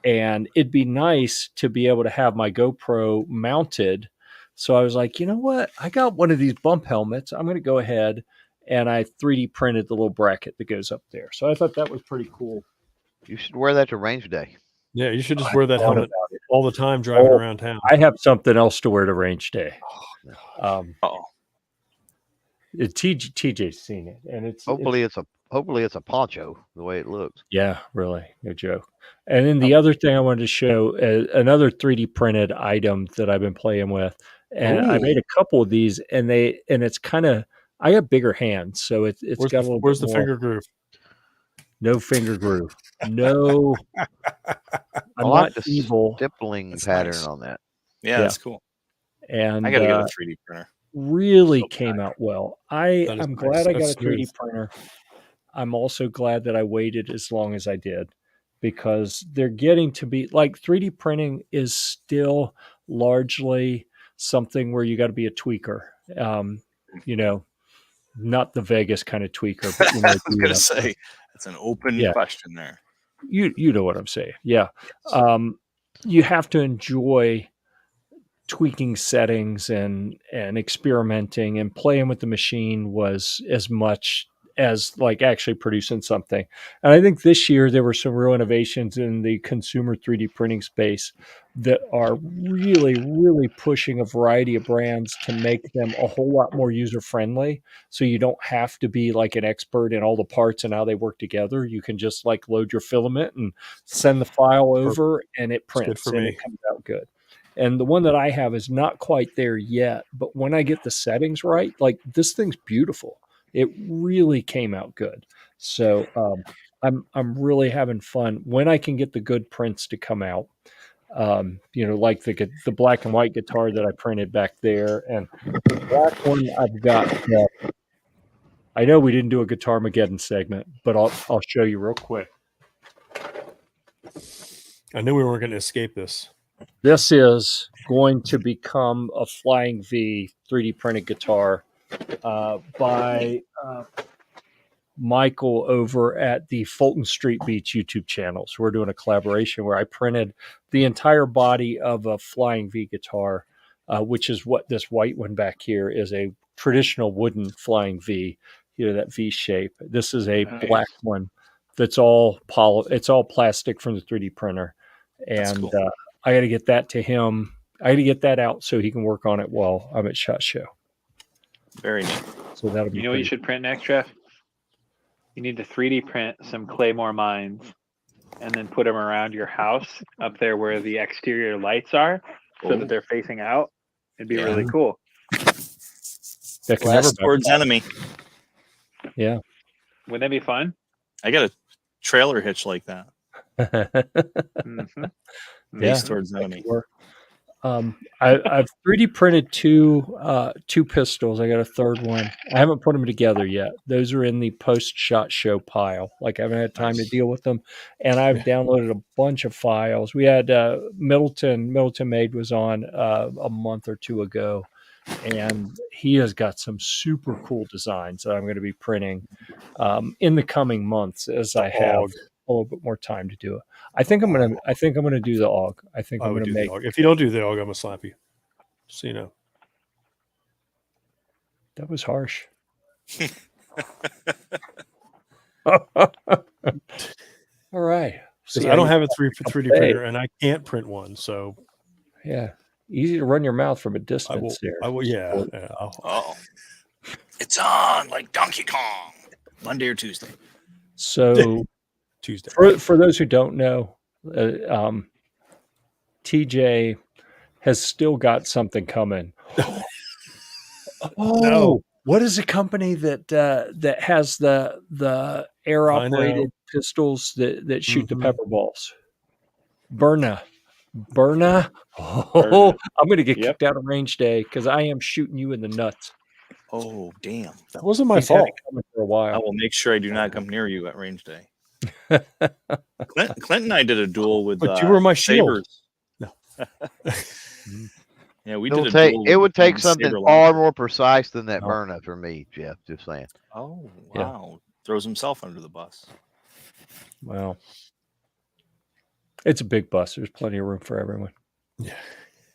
And it'd be nice to be able to have my GoPro mounted. So I was like, you know what? I got one of these bump helmets. I'm going to go ahead and I 3D printed the little bracket that goes up there. So I thought that was pretty cool. You should wear that to range day. Yeah, you should just wear that helmet all the time driving around town. I have something else to wear to range day. TJ's seen it, and Hopefully it's a poncho the way it looks. Yeah, really, no joke. And then the other thing I wanted to show, another 3D printed item that I've been playing with, and I made a couple of these, and it's kind of, I got bigger hands, so it's got a little. Where's bit the more. finger groove? No finger groove. No. I'm like not the evil. stippling That's pattern nice. on that. Yeah, that's cool. And I got to get a 3D printer. Really came out well. I'm nice. glad I got That's a 3D smooth. printer. I'm also glad that I waited as long as I did, because they're getting to be like 3D printing is still largely something where you got to be a tweaker. Not the Vegas kind of tweaker, but I was going to say that's an open question there. You know what I'm saying. Yeah. You have to enjoy tweaking settings and experimenting, and playing with the machine was as much as like actually producing something. And I think this year there were some real innovations in the consumer 3D printing space that are really, really pushing a variety of brands to make them a whole lot more user friendly. So you don't have to be like an expert in all the parts and how they work together. You can just like load your filament and send the file over, and it prints and it comes out good. And the one that I have is not quite there yet, but when I get the settings right, like this thing's beautiful. It really came out good. So I'm really having fun when I can get the good prints to come out. Like the black and white guitar that I printed back there, and the black one I've got. I know we didn't do a Guitar Mageddon segment, but I'll show you real quick. I knew we weren't going to escape this. This is going to become a Flying V 3D printed guitar by Michael over at the Fulton Street Beach YouTube channel. So we're doing a collaboration where I printed the entire body of a Flying V guitar, which is what this white one back here is, a traditional wooden Flying V, that V shape. This is a black one that's all it's all plastic from the 3D printer. And cool. I got to get that to him. I got to get that out so he can work on it while I'm at SHOT Show. Very neat. So that'll be. You know what you should print next, Jeff? You need to 3D print some Claymore mines and then put them around your house up there where the exterior lights are, so that they're facing out. It'd be really cool. That can Blast towards enemy. Yeah. Wouldn't that be fun? I got a trailer hitch like that. Mm-hmm. Face towards enemy. I've 3D printed two pistols. I got a third one. I haven't put them together yet. Those are in the post-shot show pile. Like I haven't had time to deal with them. And I've downloaded a bunch of files. We had Middleton Made was on a month or two ago, and he has got some super cool designs that I'm going to be printing in the coming months as I have a little bit more time to do it. I think I'm gonna do the AUG. I think I'm gonna make. If you don't do the AUG, I'm gonna slap you. So you know. That was harsh. All right. Because I don't have a 3D printer, and I can't print one. So yeah, easy to run your mouth from a distance. I will. Yeah. Oh, it's on like Donkey Kong. Monday or Tuesday. So Tuesday. For those who don't know, TJ has still got something coming. No. What is the company that has the air operated pistols that shoot the pepper balls? Berna. Oh, I'm going to get kicked out of range day because I am shooting you in the nuts. Oh, damn. That wasn't my fault. For a while. I will make sure I do not come near you at range day. Clint and I did a duel with but you were my shield. No. Yeah, we It'll did a take, duel it would take with something Saber far launcher. more precise than that Berna for me, Jeff. Just saying. Oh, wow. Throws himself under the bus. Well, it's a big bus. There's plenty of room for everyone. Yeah.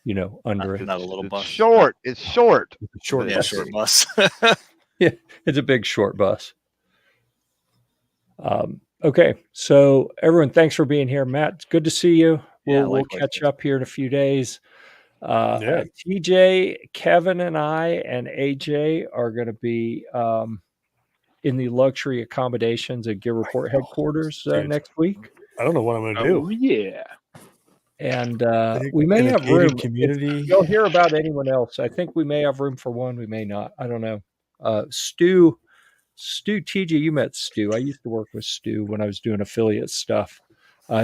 You know, under it. Not a little bus. Short. It's short. Short bus. Yeah, it's a big short bus. Okay, so everyone, thanks for being here. Matt, it's good to see you. We'll catch up here in a few days. TJ, Kevin, and I and AJ are going to be in the luxury accommodations at Gear-Report headquarters next week. I don't know what I'm going to do. Oh, yeah. And we may have room. Community. If you'll hear about anyone else. I think we may have room for one. We may not. I don't know. Stu, TJ, you met Stu. I used to work with Stu when I was doing affiliate stuff.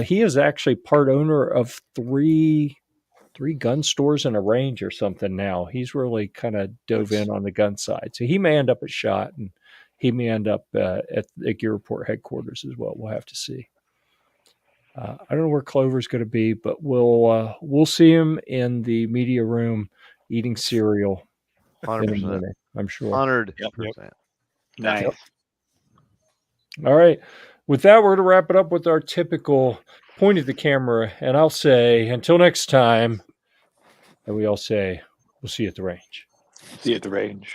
He is actually part owner of three gun stores and a range or something now. He's really kind of dove in on the gun side. So he may end up at SHOT, and he may end up at Gear-Report headquarters as well. We'll have to see. I don't know where Clover's going to be, but we'll see him in the media room eating cereal. 100%. I'm sure. 100%. Nice. Yep. All right. With that, we're going to wrap it up with our typical point of the camera, and I'll say until next time, and we all say we'll see you at the range. See you at the range.